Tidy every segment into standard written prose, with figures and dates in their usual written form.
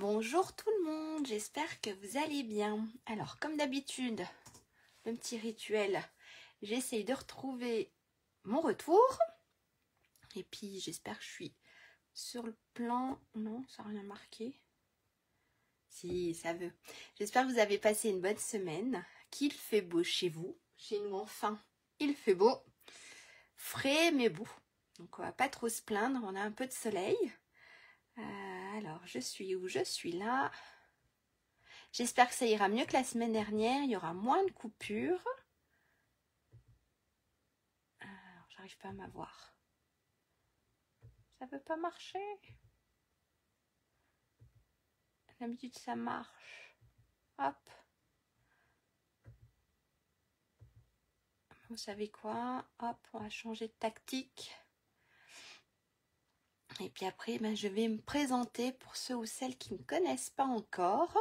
Bonjour tout le monde, j'espère que vous allez bien. Alors comme d'habitude, le petit rituel, j'essaye de retrouver mon retour. Et puis j'espère que je suis sur le plan... Non, ça n'a rien marqué. Si, ça veut. J'espère que vous avez passé une bonne semaine, qu'il fait beau chez vous. Chez nous enfin, il fait beau. Frais mais beau. Donc on va pas trop se plaindre, on a un peu de soleil. Alors, je suis où? Je suis là. J'espère que ça ira mieux que la semaine dernière. Il y aura moins de coupures. Alors, j'arrive pas à m'avoir. Ça veut pas marcher. D'habitude, ça marche. Hop. Vous savez quoi? Hop, on va changer de tactique. Et puis après, je vais me présenter pour ceux ou celles qui ne me connaissent pas encore.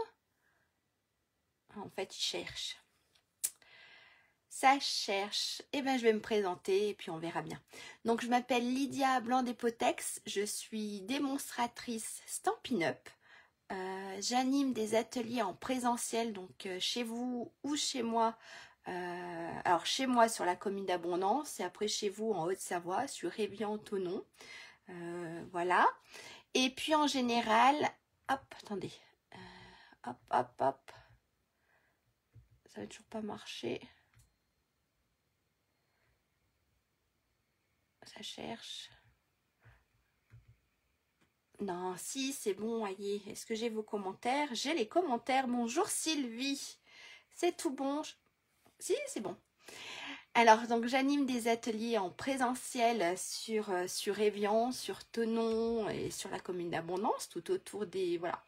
En fait, ils cherchent. Ça cherche. Et je vais me présenter et puis on verra bien. Donc, je m'appelle Lydia Blanc-Despotex. Je suis démonstratrice Stampin' Up. J'anime des ateliers en présentiel, donc chez vous ou chez moi. Alors, chez moi sur la commune d'Abondance et après chez vous en Haute-Savoie, sur Évian-Thonon. Voilà. Et puis en général, hop, attendez, hop, hop, hop, ça va toujours pas marcher. Ça cherche. Non, si, c'est bon, allez. Est-ce que j'ai vos commentaires? J'ai les commentaires. Bonjour Sylvie. C'est tout bon. Si, c'est bon. Alors, donc, j'anime des ateliers en présentiel sur Évian, sur Thonon et sur la commune d'Abondance, tout autour des... Voilà.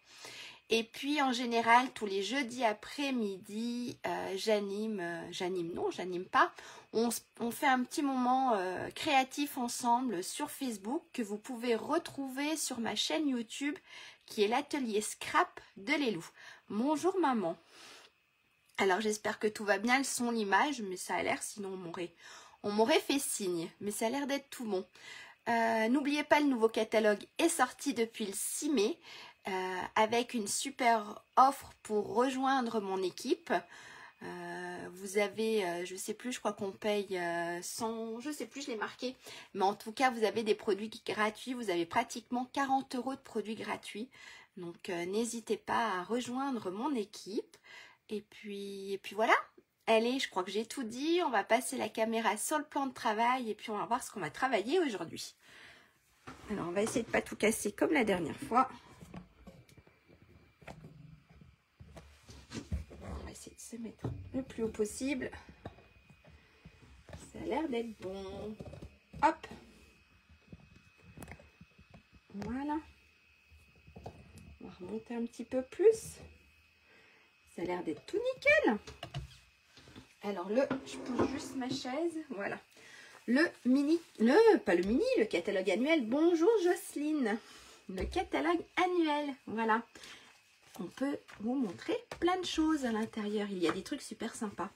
Et puis, en général, tous les jeudis après-midi, j'anime pas. On fait un petit moment créatif ensemble sur Facebook que vous pouvez retrouver sur ma chaîne YouTube qui est l'atelier Scrap de Lélou. Bonjour maman. Alors j'espère que tout va bien, le son, l'image, mais ça a l'air, sinon on m'aurait fait signe, mais ça a l'air d'être tout bon. N'oubliez pas, le nouveau catalogue est sorti depuis le 6 mai avec une super offre pour rejoindre mon équipe. Vous avez, je sais plus, je crois qu'on paye 100, je sais plus, je l'ai marqué, mais en tout cas vous avez des produits gratuits, vous avez pratiquement 40 € de produits gratuits, donc n'hésitez pas à rejoindre mon équipe. Et puis voilà, allez, je crois que j'ai tout dit, on va passer la caméra sur le plan de travail et puis on va voir ce qu'on va travailler aujourd'hui. Alors on va essayer de ne pas tout casser comme la dernière fois. On va essayer de se mettre le plus haut possible. Ça a l'air d'être bon. Hop. Voilà. On va remonter un petit peu plus. Ça a l'air d'être tout nickel. Alors je pose juste ma chaise, voilà. Le catalogue annuel. Bonjour Jocelyne. Le catalogue annuel, voilà. On peut vous montrer plein de choses à l'intérieur. Il y a des trucs super sympas.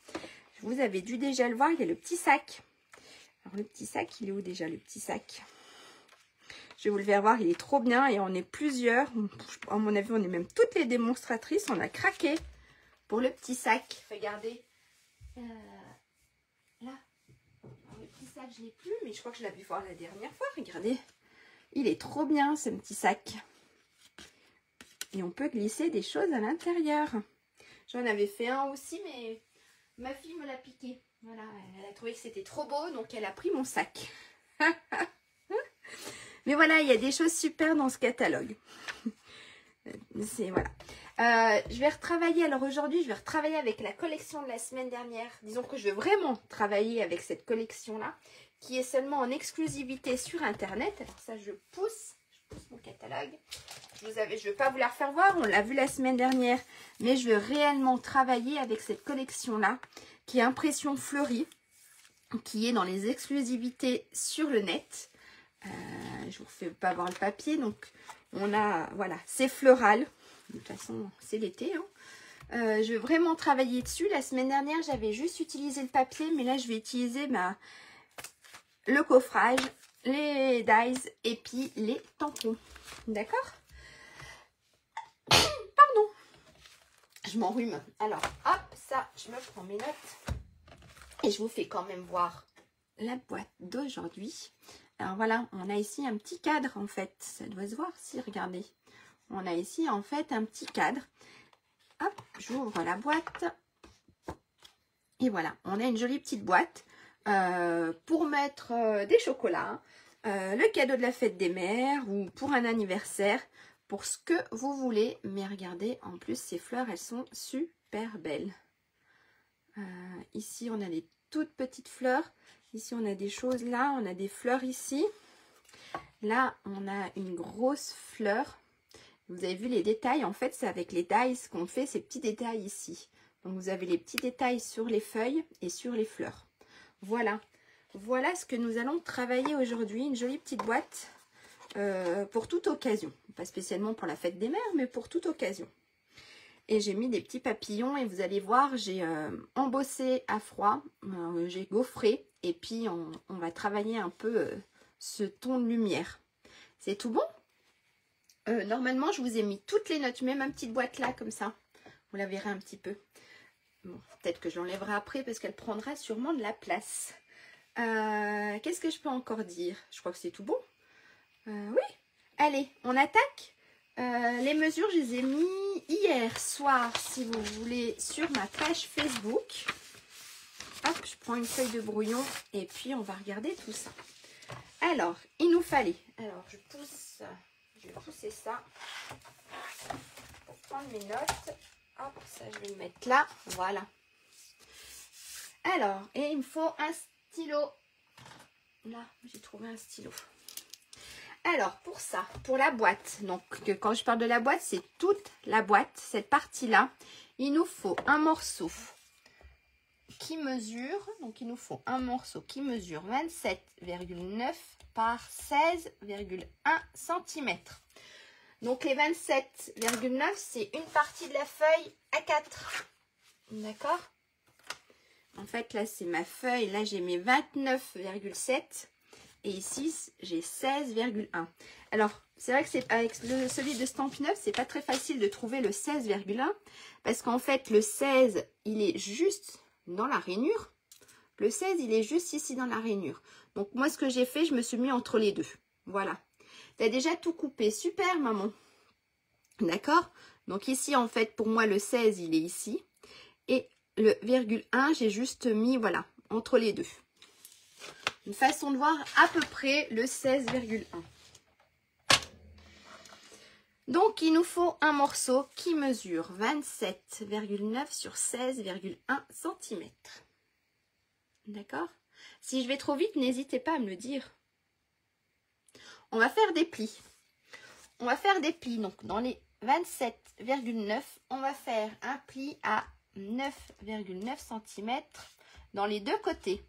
Vous avez dû déjà le voir, il y a le petit sac. Alors le petit sac, il est où déjà le petit sac? Je vais vous le faire voir, il est trop bien et on est plusieurs. À mon avis, on est même toutes les démonstratrices. On a craqué pour le petit sac. Regardez. Là. Alors, le petit sac, je ne l'ai plus, mais je crois que je l'avais vu voir la dernière fois. Regardez. Il est trop bien, ce petit sac. Et on peut glisser des choses à l'intérieur. J'en avais fait un aussi, mais ma fille me l'a piqué. Voilà, elle a trouvé que c'était trop beau, donc elle a pris mon sac. Mais voilà, il y a des choses super dans ce catalogue. Voilà. Je vais retravailler, alors aujourd'hui je vais retravailler avec la collection de la semaine dernière. Disons que je vais vraiment travailler avec cette collection là qui est seulement en exclusivité sur internet. Alors ça je pousse mon catalogue. Je ne vais pas vous la refaire voir, on l'a vu la semaine dernière, mais je vais réellement travailler avec cette collection là qui est impression fleurie, qui est dans les exclusivités sur le net. Je vous refais pas voir le papier, donc on a, voilà, c'est floral. De toute façon, c'est l'été. Hein. Je vais vraiment travailler dessus. La semaine dernière, j'avais juste utilisé le papier, mais là, je vais utiliser le coffrage, les dies et puis les tampons. D'accord? Pardon, je m'enrhume. Alors, hop, ça, je me prends mes notes. Et je vous fais quand même voir la boîte d'aujourd'hui. Alors voilà, on a ici un petit cadre en fait. Ça doit se voir si, regardez. On a ici en fait un petit cadre. Hop, j'ouvre la boîte. Et voilà, on a une jolie petite boîte pour mettre des chocolats, le cadeau de la fête des mères ou pour un anniversaire, pour ce que vous voulez. Mais regardez, en plus, ces fleurs, elles sont super belles. Ici, on a les toutes petites fleurs. Ici, on a des choses là, on a des fleurs ici. Là, on a une grosse fleur. Vous avez vu les détails, en fait, c'est avec les dies qu'on fait ces petits détails ici. Donc, vous avez les petits détails sur les feuilles et sur les fleurs. Voilà. Voilà ce que nous allons travailler aujourd'hui. Une jolie petite boîte pour toute occasion. Pas spécialement pour la fête des mères, mais pour toute occasion. Et j'ai mis des petits papillons et vous allez voir, j'ai embossé à froid, j'ai gaufré. Et puis, on va travailler un peu ce ton de lumière. C'est tout bon? Normalement, je vous ai mis toutes les notes. Je mets ma petite boîte là, comme ça. Vous la verrez un petit peu. Bon, peut-être que je l'enlèverai après parce qu'elle prendra sûrement de la place. Qu'est-ce que je peux encore dire? Je crois que c'est tout bon. Oui. Allez, on attaque. Les mesures, je les ai mis hier soir, si vous voulez, sur ma page Facebook. Hop, je prends une feuille de brouillon et puis on va regarder tout ça. Alors, il nous fallait... Alors, je vais pousser ça pour prendre mes notes. Hop, ça, je vais le mettre là. Voilà. Alors, et il me faut un stylo. Là, j'ai trouvé un stylo. Alors, pour ça, pour la boîte, donc quand je parle de la boîte, c'est toute la boîte, cette partie-là. Il nous faut un morceau qui mesure, donc il nous faut un morceau qui mesure 27,9 par 16,1 cm. Donc les 27,9, c'est une partie de la feuille A4. D'accord? En fait, là, c'est ma feuille. Là, j'ai mes 29,7. Et ici, j'ai 16,1. Alors, c'est vrai que c'est avec celui de Stampin' Up, c'est pas très facile de trouver le 16,1. Parce qu'en fait, le 16, il est juste dans la rainure. Le 16, il est juste ici dans la rainure. Donc, moi, ce que j'ai fait, je me suis mis entre les deux. Voilà. Tu as déjà tout coupé. Super, maman. D'accord? Donc, ici, en fait, pour moi, le 16, il est ici. Et le virgule 1, j'ai juste mis, voilà, entre les deux. Une façon de voir à peu près le 16,1. Donc, il nous faut un morceau qui mesure 27,9 sur 16,1 cm. D'accord? Si je vais trop vite, n'hésitez pas à me le dire. On va faire des plis. On va faire des plis. Donc, dans les 27,9, on va faire un pli à 9,9 cm dans les deux côtés.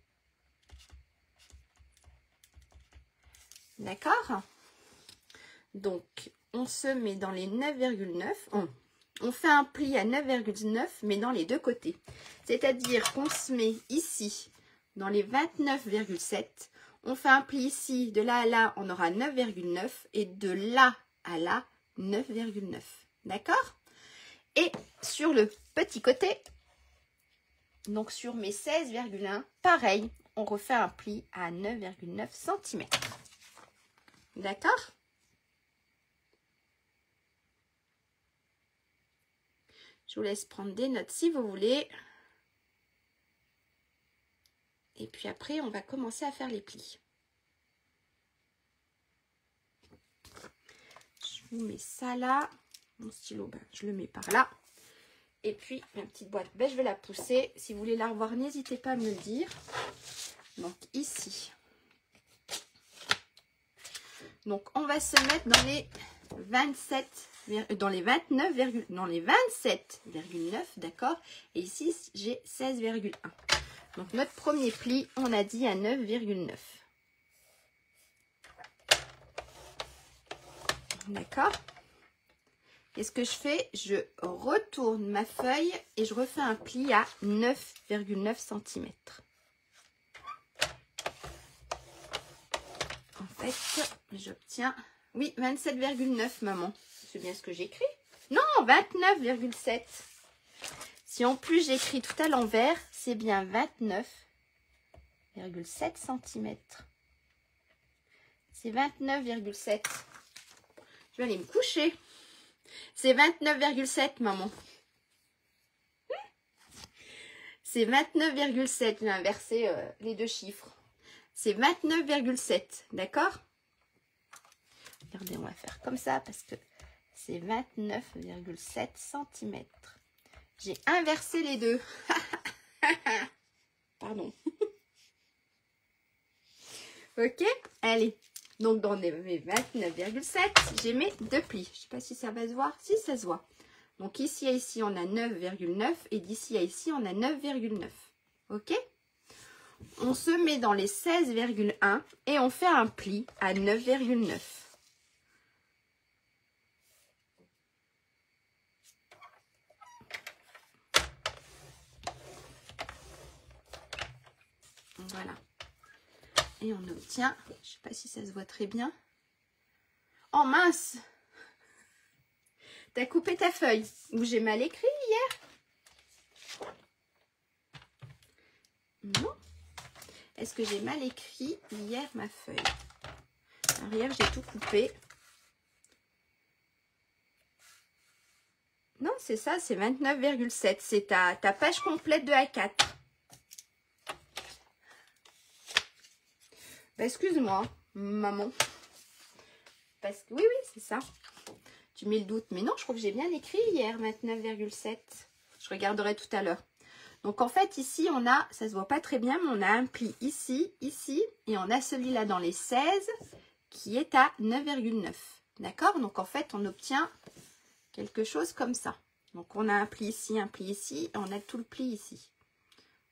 D'accord? Donc, on se met dans les 9,9. On fait un pli à 9,9, mais dans les deux côtés. C'est-à-dire qu'on se met ici, dans les 29,7. On fait un pli ici, de là à là, on aura 9,9. Et de là à là, 9,9. D'accord? Et sur le petit côté, donc sur mes 16,1, pareil, on refait un pli à 9,9 cm. D'accord? Je vous laisse prendre des notes si vous voulez. Et puis après, on va commencer à faire les plis. Je vous mets ça là. Mon stylo, ben, je le mets par là. Et puis, ma petite boîte, ben, je vais la pousser. Si vous voulez la revoir, n'hésitez pas à me le dire. Donc, ici. Donc, on va se mettre dans les 27,9, d'accord? Et ici, j'ai 16,1. Donc, notre premier pli, on a dit à 9,9. D'accord? Et ce que je fais, je retourne ma feuille et je refais un pli à 9,9 cm. En fait, j'obtiens... Oui, 27,9, maman. C'est bien ce que j'écris. Non, 29,7. Si en plus j'écris tout à l'envers, c'est bien 29,7 cm. C'est 29,7. Je vais aller me coucher. C'est 29,7, maman. C'est 29,7. J'ai inversé les deux chiffres. C'est 29,7. D'accord? Regardez, on va faire comme ça parce que c'est 29,7 cm. J'ai inversé les deux. Pardon. Ok? Allez. Donc, dans mes 29,7, j'ai mes deux plis. Je ne sais pas si ça va se voir. Si, ça se voit. Donc, ici à ici, on a 9,9 et d'ici à ici, on a 9,9. Ok? On se met dans les 16,1 et on fait un pli à 9,9. Voilà. Et on obtient, je ne sais pas si ça se voit très bien. Oh mince! T'as coupé ta feuille. Ou j'ai mal écrit hier? Non. Est-ce que j'ai mal écrit hier ma feuille? Alors hier, j'ai tout coupé. Non, c'est ça, c'est 29,7. C'est ta page complète de A4. Bah, excuse-moi, maman. Parce que oui, c'est ça. Tu mets le doute. Mais non, je crois que j'ai bien écrit hier, 29,7. Je regarderai tout à l'heure. Donc, en fait, ici, on a, ça se voit pas très bien, mais on a un pli ici, ici. Et on a celui-là dans les 16 qui est à 9,9. D'accord? Donc, en fait, on obtient quelque chose comme ça. Donc, on a un pli ici, et on a tout le pli ici.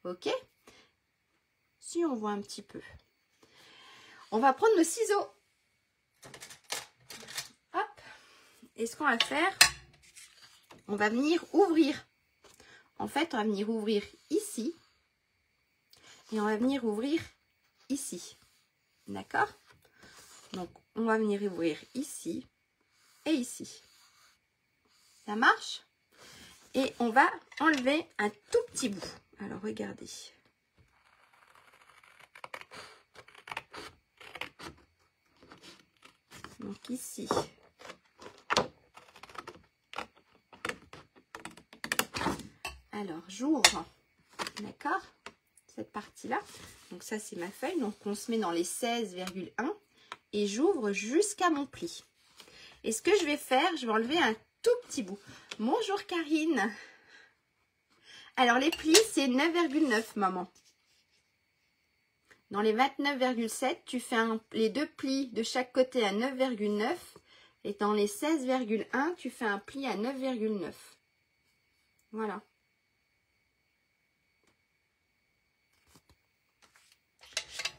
Ok? Si on voit un petit peu. On va prendre le ciseau. Hop. Et ce qu'on va faire, on va venir ouvrir. En fait, on va venir ouvrir ici. Et on va venir ouvrir ici. D'accord? Donc, on va venir ouvrir ici et ici. Ça marche? Et on va enlever un tout petit bout. Alors, regardez. Donc, ici. Alors, j'ouvre. D'accord? Cette partie-là. Donc, ça, c'est ma feuille. Donc, on se met dans les 16,1. Et j'ouvre jusqu'à mon pli. Et ce que je vais faire, je vais enlever un tout petit bout. Bonjour Karine. Alors les plis, c'est 9,9 maman. Dans les 29,7, tu fais les deux plis de chaque côté à 9,9. Et dans les 16,1, tu fais un pli à 9,9. Voilà.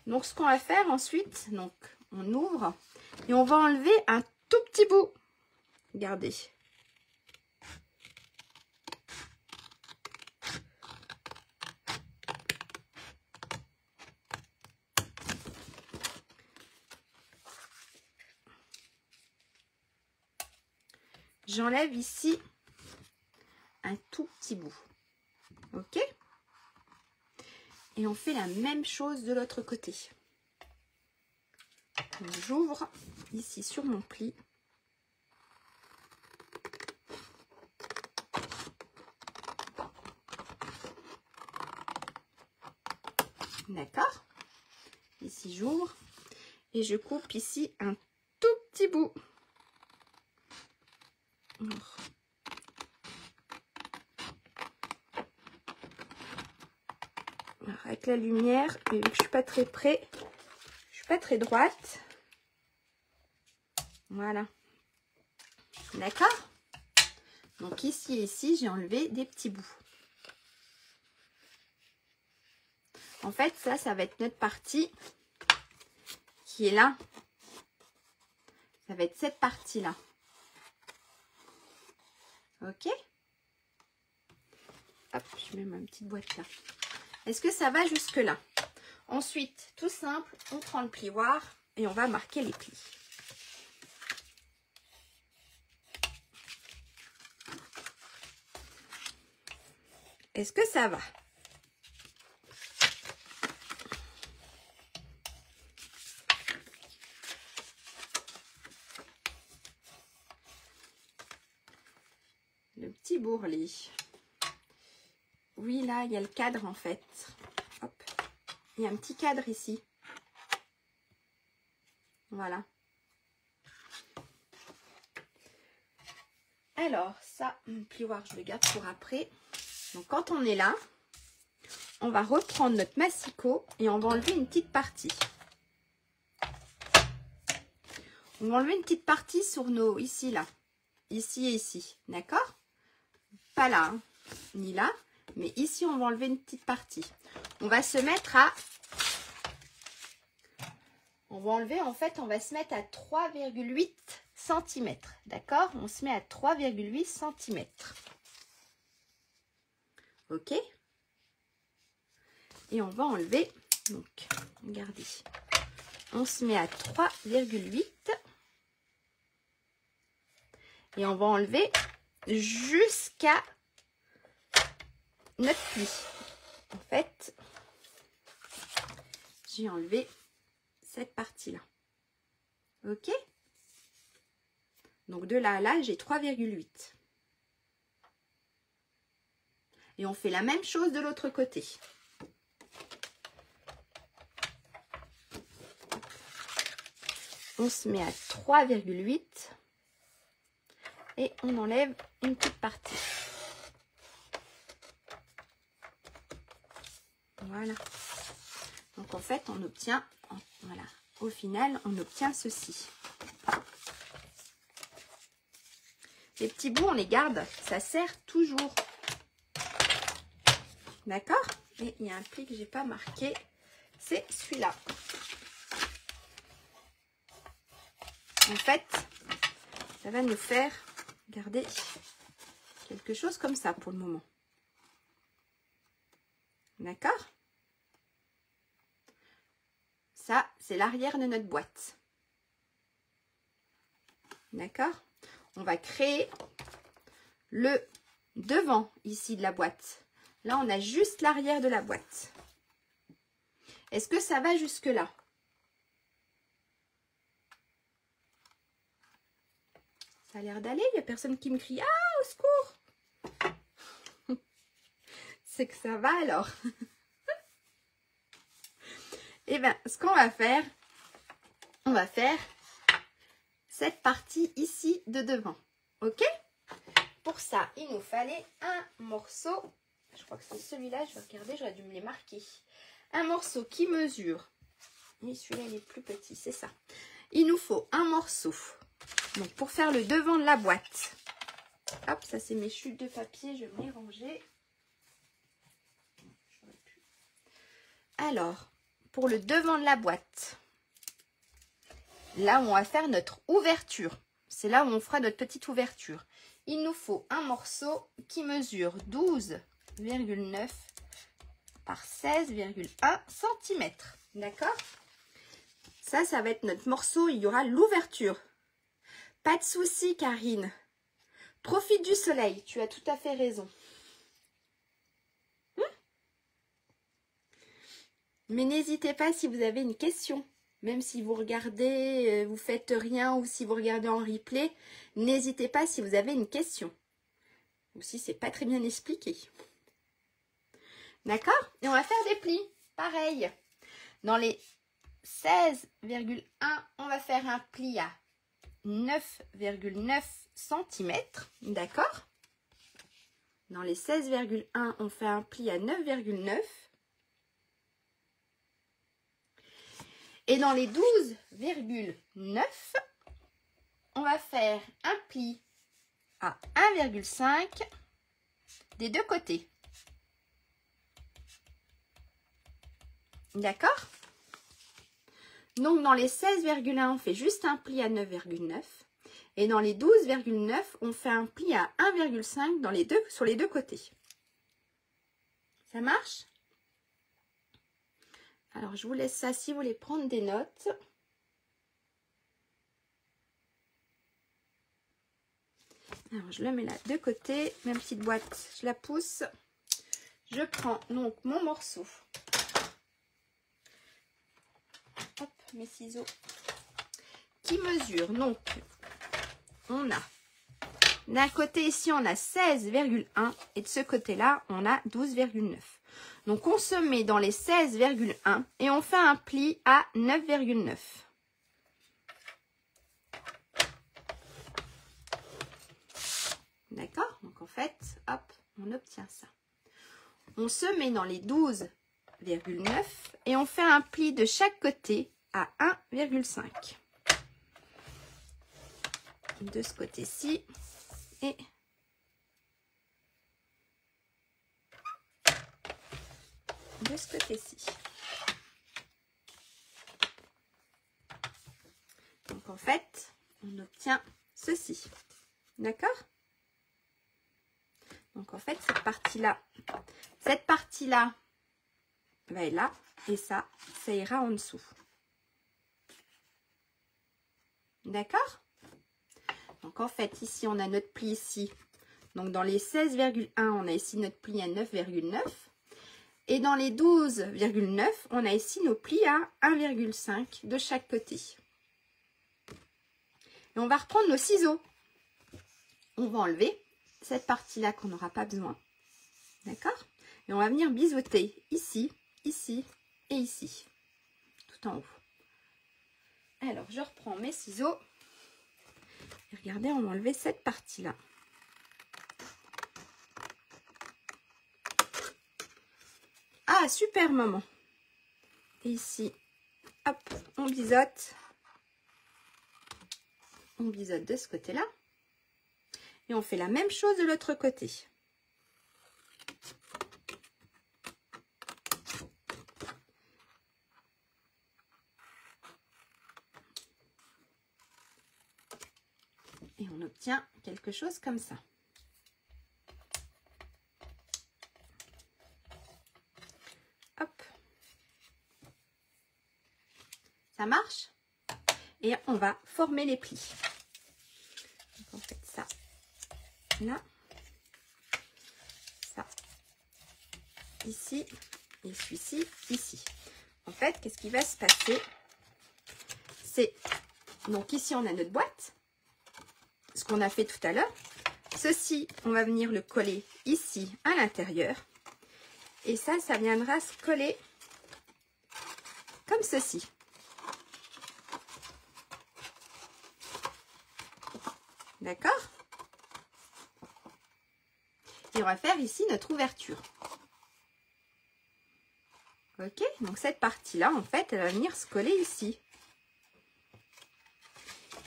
Donc ce qu'on va faire ensuite, donc on ouvre et on va enlever un tout petit bout. Regardez. J'enlève ici un tout petit bout. Ok? Et on fait la même chose de l'autre côté. J'ouvre ici sur mon pli. D'accord? Ici j'ouvre et je coupe ici un tout petit bout. Alors, avec la lumière, mais vu que je suis pas très près, je suis pas très droite. Voilà. D'accord? Donc ici et ici, j'ai enlevé des petits bouts. En fait, ça va être notre partie qui est là. Ça va être cette partie-là. Ok? Hop, je mets ma petite boîte là. Est-ce que ça va jusque là? Ensuite, tout simple, on prend le plioir et on va marquer les plis. Est-ce que ça va? Le petit bourrelet. Oui, là, il y a le cadre en fait. Hop. Il y a un petit cadre ici. Voilà. Alors, ça, mon plioir, je le garde pour après. Donc, quand on est là, on va reprendre notre massicot et on va enlever une petite partie. On va enlever une petite partie sur nos... Ici, là. Ici et ici. D'accord? Pas là, hein, ni là. Mais ici, on va enlever une petite partie. On va se mettre à... On va enlever, en fait, on va se mettre à 3,8 cm. D'accord? On se met à 3,8 cm. Ok? Et on va enlever, donc, regardez, on se met à 3,8 et on va enlever jusqu'à notre pli. En fait, j'ai enlevé cette partie-là. Ok? Donc, de là à là, j'ai 3,8. Et on fait la même chose de l'autre côté. On se met à 3,8 et on enlève une petite partie. Voilà. Donc en fait, on obtient, voilà, au final, on obtient ceci. Les petits bouts, on les garde, ça sert toujours. D'accord? Et il y a un pli que j'ai pas marqué, c'est celui-là. En fait, ça va nous faire garder quelque chose comme ça pour le moment. D'accord? Ça, c'est l'arrière de notre boîte. D'accord? On va créer le devant ici de la boîte. Là, on a juste l'arrière de la boîte. Est-ce que ça va jusque-là? Ça a l'air d'aller, il n'y a personne qui me crie « Ah, au secours !» C'est que ça va alors. Et bien, ce qu'on va faire, on va faire cette partie ici de devant. Ok? Pour ça, il nous fallait un morceau. Je crois que c'est celui-là, je vais regarder, j'aurais dû me les marquer. Un morceau qui mesure. Oui, celui-là, il est plus petit, c'est ça. Il nous faut un morceau. Donc, pour faire le devant de la boîte. Hop, ça c'est mes chutes de papier, je vais me les ranger. Alors, pour le devant de la boîte, là où on va faire notre ouverture, c'est là où on fera notre petite ouverture. Il nous faut un morceau qui mesure 12,9 par 16,1 cm. D'accord? Ça va être notre morceau, il y aura l'ouverture. Pas de souci, Karine. Profite du soleil, tu as tout à fait raison. Mais n'hésitez pas si vous avez une question. Même si vous regardez, vous faites rien ou si vous regardez en replay, n'hésitez pas si vous avez une question. Ou si c'est pas très bien expliqué. D'accord? Et on va faire des plis. Pareil. Dans les 16,1, on va faire un pli à 9,9 cm. D'accord? Dans les 16,1, on fait un pli à 9,9. Et dans les 12,9, on va faire un pli à 1,5 des deux côtés. D'accord? Donc, dans les 16,1, on fait juste un pli à 9,9. Et dans les 12,9, on fait un pli à 1,5 sur les deux côtés. Ça marche? Alors, je vous laisse ça si vous voulez prendre des notes. Alors, je le mets là de côté. Ma petite boîte, je la pousse. je prends donc mon morceau. Hop, mes ciseaux qui mesurent. Donc, on a d'un côté ici, on a 16,1 et de ce côté-là, on a 12,9. Donc, on se met dans les 16,1 et on fait un pli à 9,9. D'accord? Donc, en fait, hop, on obtient ça. On se met dans les 12,9 et on fait un pli de chaque côté à 1,5. De ce côté-ci et de ce côté-ci. Donc en fait, on obtient ceci. D'accord? Donc en fait, cette partie-là va être là et ça ira en dessous. D'accord? Donc en fait, ici, on a notre pli ici. Donc dans les 16,1, on a ici notre pli à 9,9. Et dans les 12,9, on a ici nos plis à 1,5 de chaque côté. Et on va reprendre nos ciseaux. On va enlever cette partie-là qu'on n'aura pas besoin. D'accord? Et on va venir biseauter ici, ici et ici. Tout en haut. Alors, je reprends mes ciseaux. Et regardez, on va enlever cette partie-là. Ah, super maman. Et ici, hop, on biseaute. On biseaute de ce côté-là. Et on fait la même chose de l'autre côté. Et on obtient quelque chose comme ça. Hop. Ça marche? Et on va former les plis. Donc on fait ça là, ça ici et celui-ci ici. En fait, qu'est-ce qui va se passer? C'est donc ici on a notre boîte, ce qu'on a fait tout à l'heure. Ceci, on va venir le coller ici à l'intérieur. Et ça viendra se coller comme ceci. D'accord? Et on va faire ici notre ouverture. Ok? Donc cette partie-là, en fait, elle va venir se coller ici.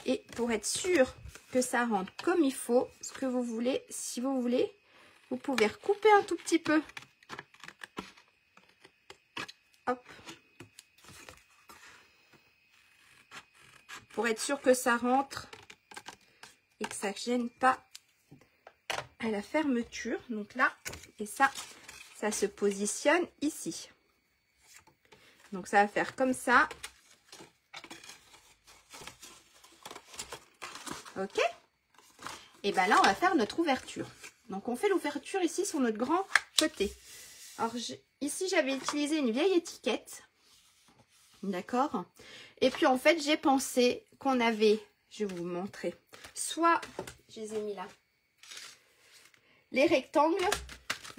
Et pour être sûr que ça rentre comme il faut, ce que vous voulez, si vous voulez, vous pouvez recouper un tout petit peu. Hop. Pour être sûr que ça rentre et que ça ne gêne pas à la fermeture. Donc là, et ça se positionne ici. Donc ça va faire comme ça. Ok? Et bien là, on va faire notre ouverture. Donc on fait l'ouverture ici sur notre grand côté. Alors ici, j'avais utilisé une vieille étiquette. D'accord? Et puis en fait, j'ai pensé qu'on avait, je vais vous montrer, soit, je les ai mis là, les rectangles.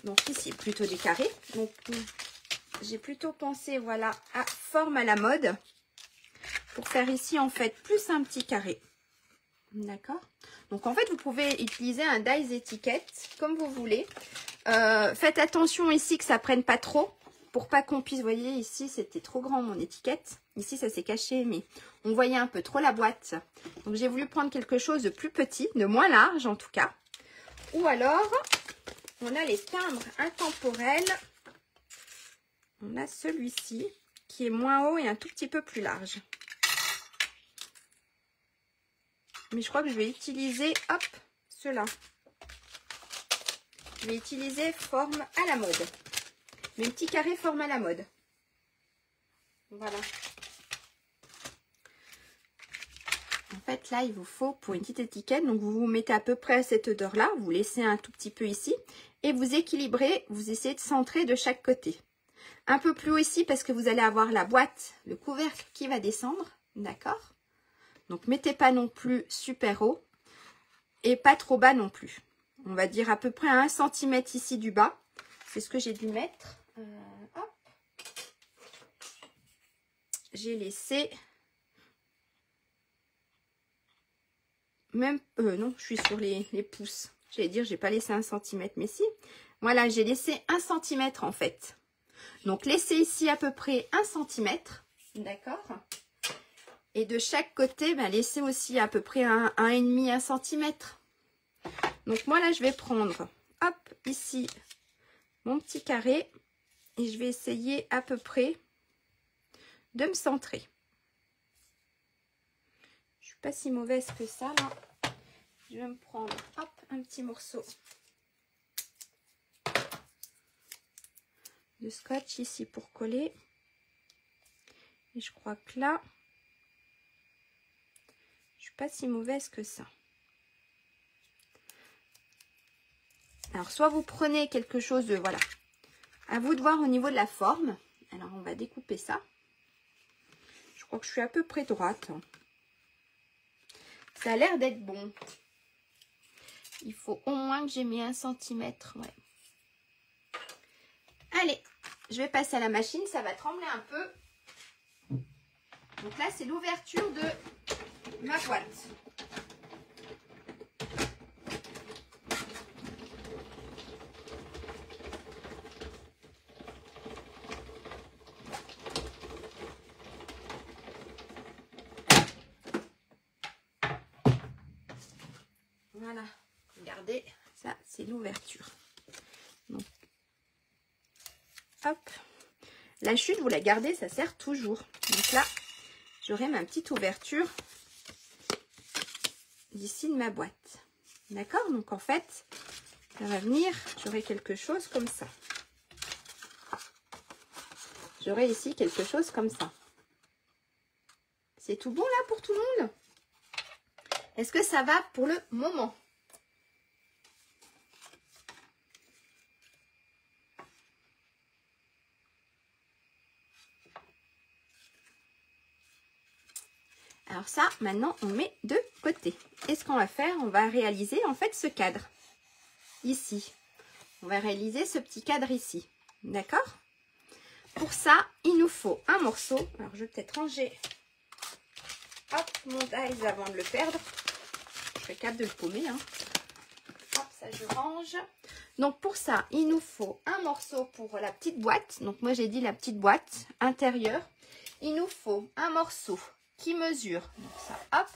Donc ici, plutôt des carrés. Donc j'ai plutôt pensé, voilà, à forme à la mode. Pour faire ici, en fait, plus un petit carré. D'accord? Donc en fait, vous pouvez utiliser un dies étiquette comme vous voulez. Faites attention ici que ça prenne pas trop. Pour pas qu'on puisse, vous voyez, ici, c'était trop grand mon étiquette. Ici, ça s'est caché, mais on voyait un peu trop la boîte. Donc j'ai voulu prendre quelque chose de plus petit, de moins large en tout cas. Ou alors, on a les timbres intemporels. On a celui-ci qui est moins haut et un tout petit peu plus large. Mais je crois que je vais utiliser, hop, ceux-là. Je vais utiliser forme à la mode. Mes petits carrés forme à la mode. Voilà. En fait, là, il vous faut pour une petite étiquette, donc vous vous mettez à peu près à cette hauteur-là, vous laissez un tout petit peu ici, et vous équilibrez, vous essayez de centrer de chaque côté. Un peu plus haut ici, parce que vous allez avoir la boîte, le couvercle qui va descendre, d'accord? Donc, mettez pas non plus super haut, et pas trop bas non plus. On va dire à peu près à 1 cm ici du bas. C'est ce que j'ai dû mettre. Hop. J'ai laissé... Même, non, je suis sur les pouces. J'allais dire, j'ai pas laissé 1 cm, mais si. Voilà, j'ai laissé 1 cm en fait. Donc, laissez ici à peu près 1 cm. D'accord. Et de chaque côté, ben, laissez aussi à peu près 1,5 cm. Donc, moi, là, je vais prendre, hop, ici, mon petit carré. Et je vais essayer à peu près de me centrer. Je suis pas si mauvaise que ça, là. Je vais me prendre, hop, un petit morceau de scotch ici pour coller. Et je crois que là, je suis pas si mauvaise que ça. Alors, soit vous prenez quelque chose de, voilà, à vous de voir au niveau de la forme. Alors, on va découper ça. Je crois que je suis à peu près droite. Ça a l'air d'être bon. Il faut au moins que j'ai mis 1 cm. Ouais. Allez, je vais passer à la machine. Ça va trembler un peu. Donc là, c'est l'ouverture de ma boîte. Voilà, regardez, ça c'est l'ouverture. Donc, hop, la chute, vous la gardez, ça sert toujours. Donc là, j'aurai ma petite ouverture d'ici de ma boîte. D'accord? Donc en fait, ça va venir, j'aurai quelque chose comme ça. J'aurai ici quelque chose comme ça. C'est tout bon là pour tout le monde? Est-ce que ça va pour le moment? Alors ça, maintenant, on met de côté. Et ce qu'on va faire, on va réaliser en fait ce cadre. Ici. On va réaliser ce petit cadre ici. D'accord? Pour ça, il nous faut un morceau. Alors, je vais peut-être ranger hop, mon dies avant de le perdre. Je serai capable de le paumer. Hein. Hop, ça je range. Donc, pour ça, il nous faut un morceau pour la petite boîte. Donc, moi, j'ai dit la petite boîte intérieure. Il nous faut un morceau qui mesure, donc ça, hop,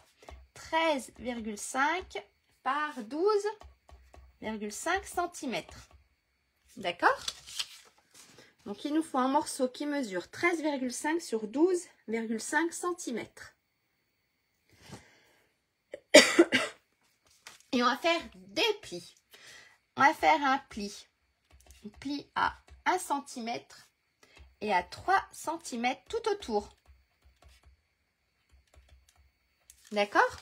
13,5 par 12,5 cm. D'accord? Donc, il nous faut un morceau qui mesure 13,5 sur 12,5 cm. Et on va faire des plis. On va faire un pli à 1 cm et à 3 cm tout autour. D'accord?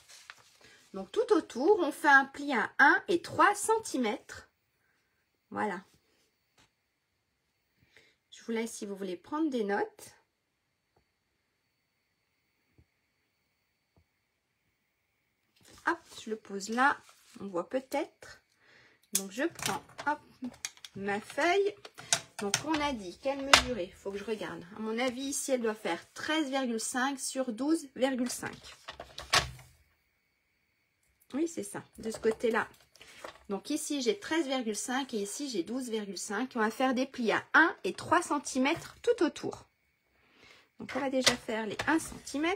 Donc, tout autour, on fait un pli à 1 et 3 cm. Voilà. Je vous laisse si vous voulez prendre des notes. Hop, je le pose là. On voit peut-être. Donc, je prends hop, ma feuille. Donc, on a dit qu'elle mesurait. Il faut que je regarde. À mon avis, ici, elle doit faire 13,5 sur 12,5. Oui, c'est ça. De ce côté-là. Donc, ici, j'ai 13,5 et ici, j'ai 12,5. On va faire des plis à 1 et 3 cm tout autour. Donc, on va déjà faire les 1 cm.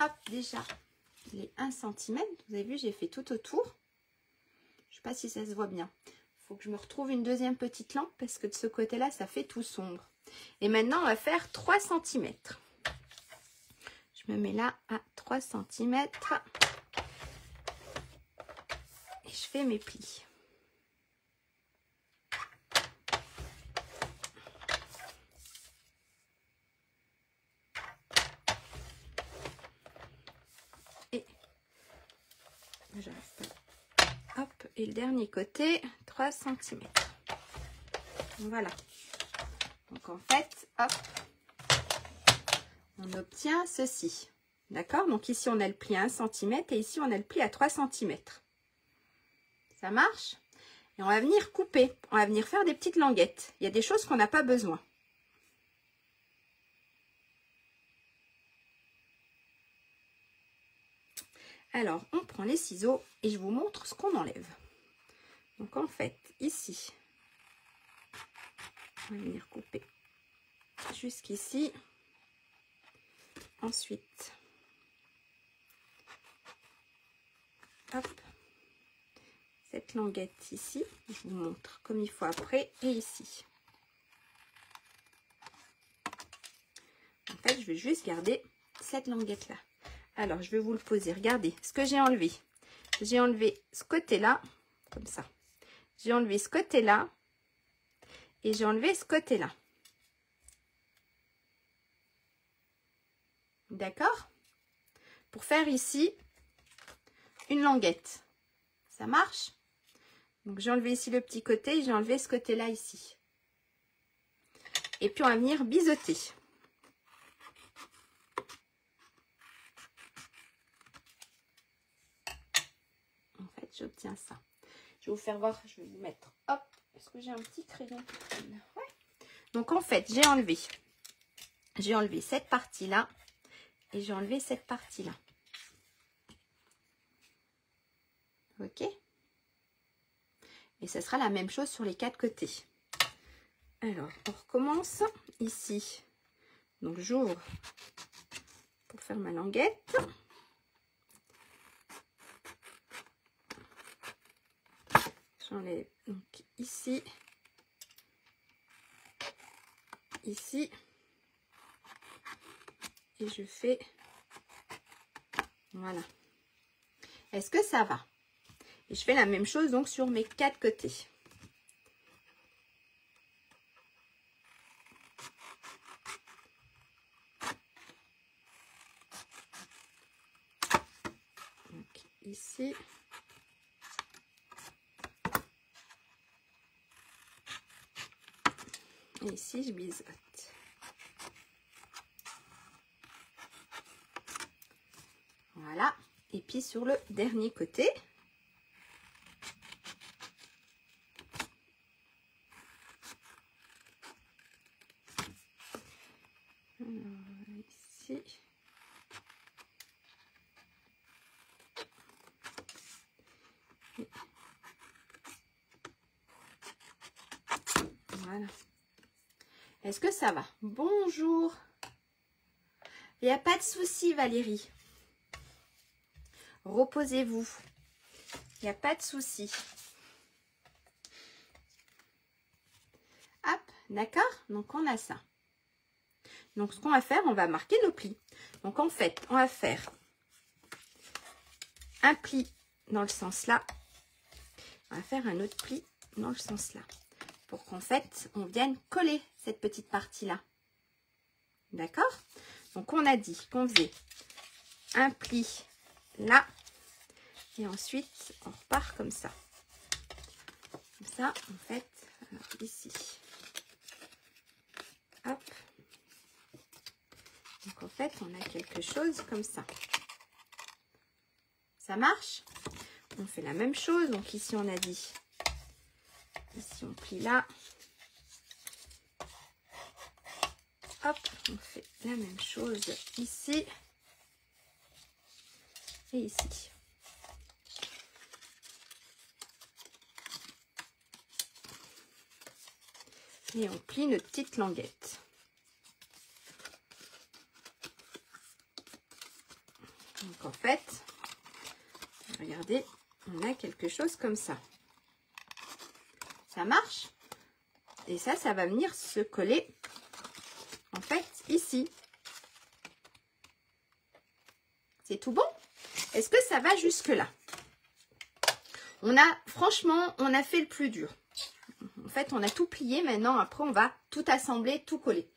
Hop, déjà, les 1 cm. Vous avez vu, j'ai fait tout autour. Je ne sais pas si ça se voit bien. Il faut que je me retrouve une deuxième petite lampe parce que de ce côté-là, ça fait tout sombre. Et maintenant, on va faire 3 cm. Je me mets là à 3 cm. Et je fais mes plis. Et j'arrive pas. Hop, et le dernier côté, 3 cm. Voilà. Donc en fait, hop, on obtient ceci. D'accord? Donc ici, on a le pli à 1 cm et ici, on a le pli à 3 cm. Ça marche? Et on va venir couper. On va venir faire des petites languettes. Il y a des choses qu'on n'a pas besoin. Alors, on prend les ciseaux et je vous montre ce qu'on enlève. Donc en fait, ici, on va venir couper jusqu'ici. Ensuite, hop, cette languette ici, je vous montre comme il faut après, et ici. En fait, je vais juste garder cette languette là. Alors, je vais vous le poser. Regardez ce que j'ai enlevé. J'ai enlevé ce côté-là, comme ça. J'ai enlevé ce côté-là et j'ai enlevé ce côté-là. D'accord? Pour faire ici une languette. Ça marche? Donc, j'ai enlevé ici le petit côté et j'ai enlevé ce côté-là ici. Et puis, on va venir biseauter. En fait, j'obtiens ça. Je vais vous faire voir, je vais vous mettre, hop, est-ce que j'ai un petit crayon qui traîne? Ouais. Donc, en fait, j'ai enlevé cette partie-là et j'ai enlevé cette partie-là. Ok? Et ce sera la même chose sur les 4 côtés. Alors, on recommence ici. Donc, j'ouvre pour faire ma languette. J'enlève donc ici, ici, et je fais, voilà. Est-ce que ça va? Et je fais la même chose donc sur mes 4 côtés. Donc ici. Et ici, je biseaute. Voilà. Et puis sur le dernier côté. Alors, ici. Voilà. Est-ce que ça va? Bonjour. Il n'y a pas de souci, Valérie. Reposez-vous. Il n'y a pas de souci. Hop, d'accord? Donc, on a ça. Donc, ce qu'on va faire, on va marquer nos plis. Donc, en fait, on va faire un pli dans le sens là. On va faire un autre pli dans le sens là. Pour qu'en fait, on vienne coller cette petite partie-là. D'accord? Donc, on a dit qu'on faisait un pli là. Et ensuite, on repart comme ça. Comme ça, en fait, alors ici. Hop. Donc, en fait, on a quelque chose comme ça. Ça marche? On fait la même chose. Donc, ici, on a dit, ici, on plie là. Hop, on fait la même chose ici et ici. Et on plie notre petite languette. Donc en fait, regardez, on a quelque chose comme ça. Ça marche? Et ça va venir se coller en fait ici. C'est tout bon? Est-ce que ça va jusque-là? Franchement, on a fait le plus dur. En fait, on a tout plié. Maintenant, après, on va tout assembler, tout coller.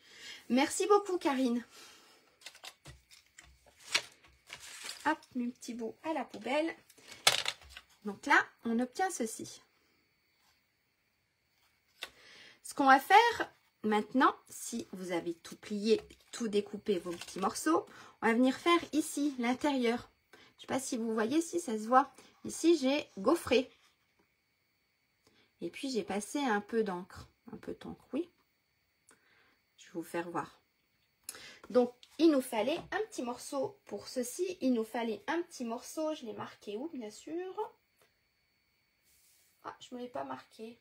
Merci beaucoup, Karine. Hop, mes petits bouts à la poubelle. Donc là, on obtient ceci. Ce qu'on va faire maintenant, si vous avez tout plié, tout découpé, vos petits morceaux, on va venir faire ici, l'intérieur. Je ne sais pas si vous voyez, si ça se voit. Ici, j'ai gaufré. Et puis, j'ai passé un peu d'encre. Un peu d'encre, oui. Je vais vous faire voir. Donc, il nous fallait un petit morceau pour ceci. Il nous fallait un petit morceau. Je l'ai marqué où, bien sûr? Ah, je ne me l'ai pas marqué.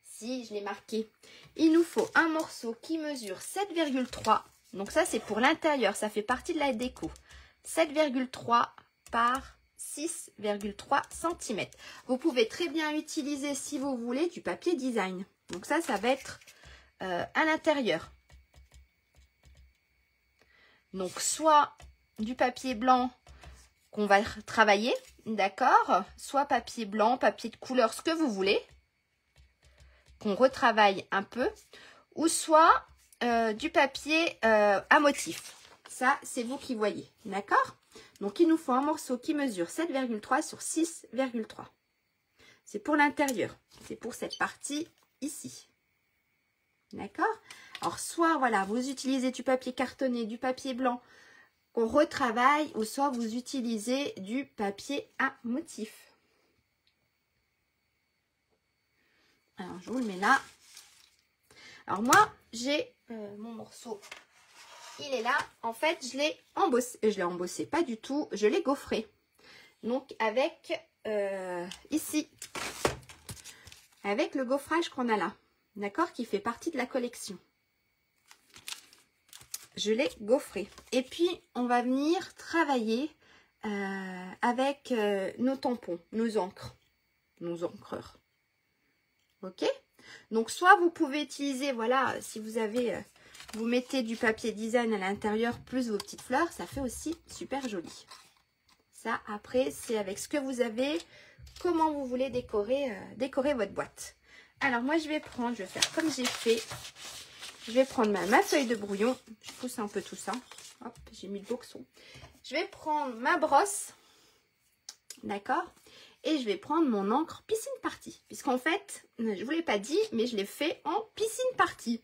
Si, je l'ai marqué. Il nous faut un morceau qui mesure 7,3. Donc, ça, c'est pour l'intérieur. Ça fait partie de la déco. 7,3 par 6,3 cm. Vous pouvez très bien utiliser, si vous voulez, du papier design. Donc, ça va être à l'intérieur. Donc, soit du papier blanc qu'on va travailler, d'accord? Soit papier blanc, papier de couleur, ce que vous voulez, qu'on retravaille un peu. Ou soit du papier à motif. Ça, c'est vous qui voyez, d'accord? Donc, il nous faut un morceau qui mesure 7,3 sur 6,3. C'est pour l'intérieur. C'est pour cette partie ici. D'accord? Alors, soit, voilà, vous utilisez du papier cartonné, du papier blanc qu'on retravaille, ou soit vous utilisez du papier à motif. Alors, je vous le mets là. Alors, moi, j'ai mon morceau. Il est là. En fait, je l'ai embossé. Je l'ai embossé, pas du tout. Je l'ai gaufré. Donc, avec ici, avec le gaufrage qu'on a là. D'accord? Qui fait partie de la collection. Je l'ai gaufré. Et puis, on va venir travailler avec nos tampons, nos encres, nos encreurs. Ok? Donc, soit vous pouvez utiliser, voilà, si vous avez, vous mettez du papier design à l'intérieur, plus vos petites fleurs, ça fait aussi super joli. Ça, après, c'est avec ce que vous avez, comment vous voulez décorer, décorer votre boîte. Alors, moi, je vais faire comme j'ai fait. Je vais prendre ma feuille de brouillon. Je pousse un peu tout ça. Hop, j'ai mis le boxon. Je vais prendre ma brosse. D'accord? Et je vais prendre mon encre piscine party. Puisqu'en fait, je ne vous l'ai pas dit, mais je l'ai fait en piscine party.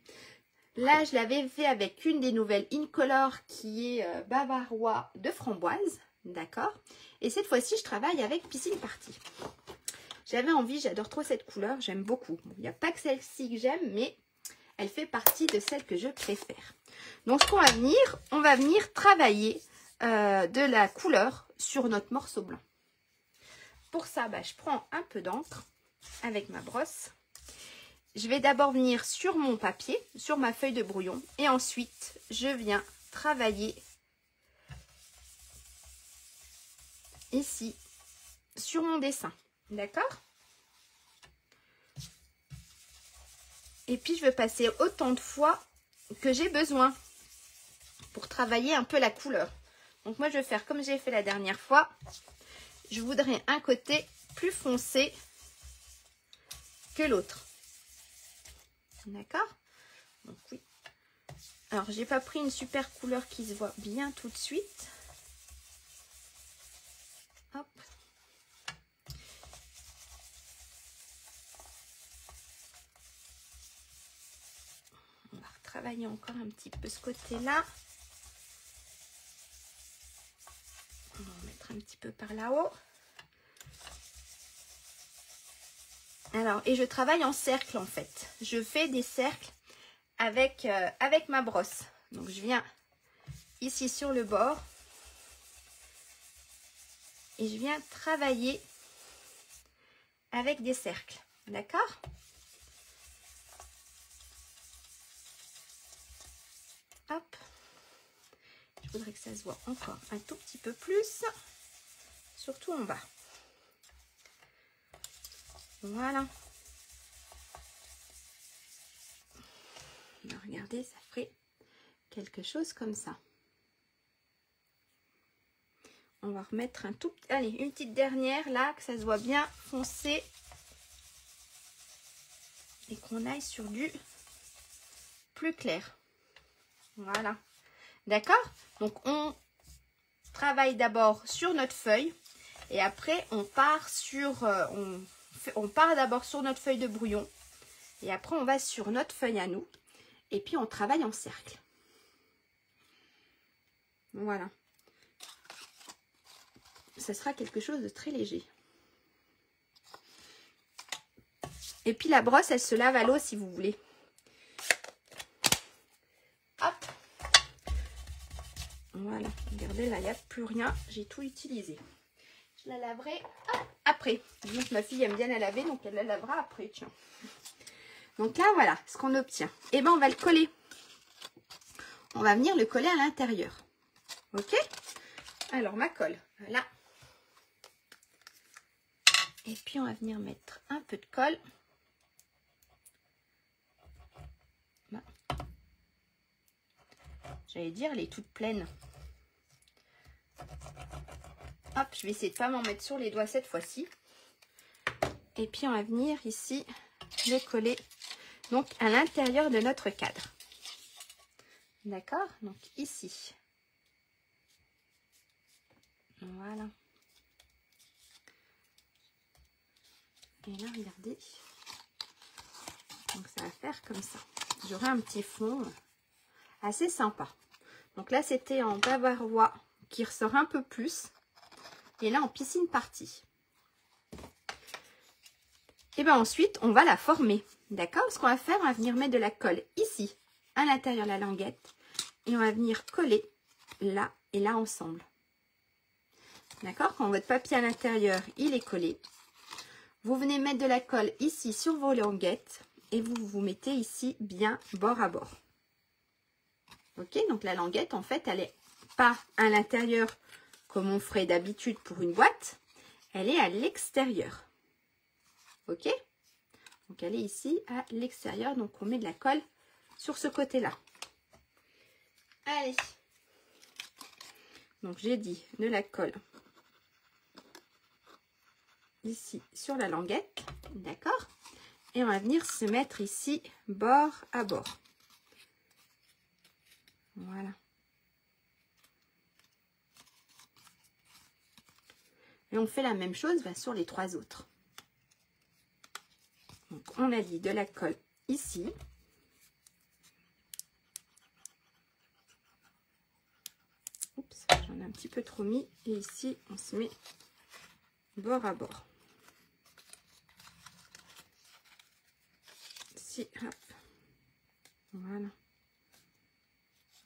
Là, je l'avais fait avec une des nouvelles Incolor qui est bavarois de framboise. D'accord? Et cette fois-ci, je travaille avec piscine party. J'avais envie, j'adore trop cette couleur. J'aime beaucoup. Il n'y a pas que celle-ci que j'aime, mais elle fait partie de celles que je préfère. Donc, ce qu'on va venir, on va venir travailler de la couleur sur notre morceau blanc. Pour ça, je prends un peu d'encre avec ma brosse. Je vais d'abord venir sur mon papier, sur ma feuille de brouillon. Et ensuite, je viens travailler ici, sur mon dessin. D'accord? Et puis, je vais passer autant de fois que j'ai besoin pour travailler un peu la couleur. Donc, moi, je vais faire comme j'ai fait la dernière fois. Je voudrais un côté plus foncé que l'autre. D'accord? Donc, oui. Alors, j'ai pas pris une super couleur qui se voit bien tout de suite. Hop. On va retravailler encore un petit peu ce côté-là. On va en mettre un petit peu par là-haut. Alors, et je travaille en cercle en fait. Je fais des cercles avec ma brosse. Donc, je viens ici sur le bord. Et je viens travailler avec des cercles. D'accord? Hop. Je voudrais que ça se voit encore un tout petit peu plus. Surtout en bas. Voilà. Alors, regardez, ça ferait quelque chose comme ça. on va remettre un tout... Allez, une petite dernière là, que ça se voit bien foncé. Et qu'on aille sur du plus clair. Voilà. D'accord? Donc, on travaille d'abord sur notre feuille. Et après, on part sur... on part d'abord sur notre feuille de brouillon. Et après, on va sur notre feuille à nous. Et puis, on travaille en cercle. Voilà. Ça sera quelque chose de très léger. Et puis, la brosse, elle se lave à l'eau si vous voulez. Hop. Voilà. Regardez, là, il n'y a plus rien. J'ai tout utilisé. Je la laverai après. Donc, ma fille aime bien la laver, donc elle la lavera après. Tiens. Donc là, voilà ce qu'on obtient. Et bien, on va le coller. On va venir le coller à l'intérieur. Ok? Alors, ma colle, là. Et puis, on va venir mettre un peu de colle. J'allais dire, elle est toute pleine. Hop, je vais essayer de ne pas m'en mettre sur les doigts cette fois-ci. Et puis, on va venir ici le coller donc à l'intérieur de notre cadre. D'accord? Donc, ici. Voilà. Et là, regardez. Donc, ça va faire comme ça. J'aurai un petit fond assez sympa. Donc là, c'était en bavarois qui ressort un peu plus. Et là, en piscine partie. Et bien ensuite, on va la former. D'accord? Ce qu'on va faire, on va venir mettre de la colle ici, à l'intérieur de la languette. Et on va venir coller là et là ensemble. D'accord? Quand votre papier à l'intérieur, il est collé. Vous venez mettre de la colle ici sur vos languettes. Et vous vous mettez ici bien bord à bord. Ok? Donc la languette, en fait, elle n'est pas à l'intérieur comme on ferait d'habitude pour une boîte. Elle est à l'extérieur. Ok? Donc elle est ici à l'extérieur. Donc on met de la colle sur ce côté-là. Allez. Donc j'ai dit de la colle ici sur la languette. D'accord? Et on va venir se mettre ici bord à bord. Voilà. Et on fait la même chose sur les trois autres. Donc on a dit de la colle ici. Oups, j'en ai un petit peu trop mis. Et ici, on se met bord à bord. Ici, hop. Voilà.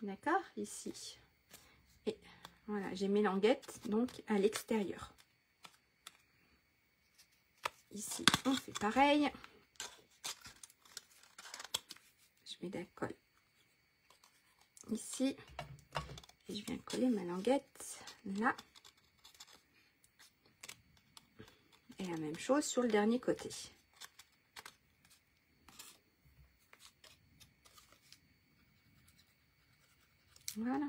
D'accord? Ici. Et voilà, j'ai mes languettes donc à l'extérieur. Ici, on fait pareil. Je mets de la colle ici. Et je viens coller ma languette là. Et la même chose sur le dernier côté. Voilà.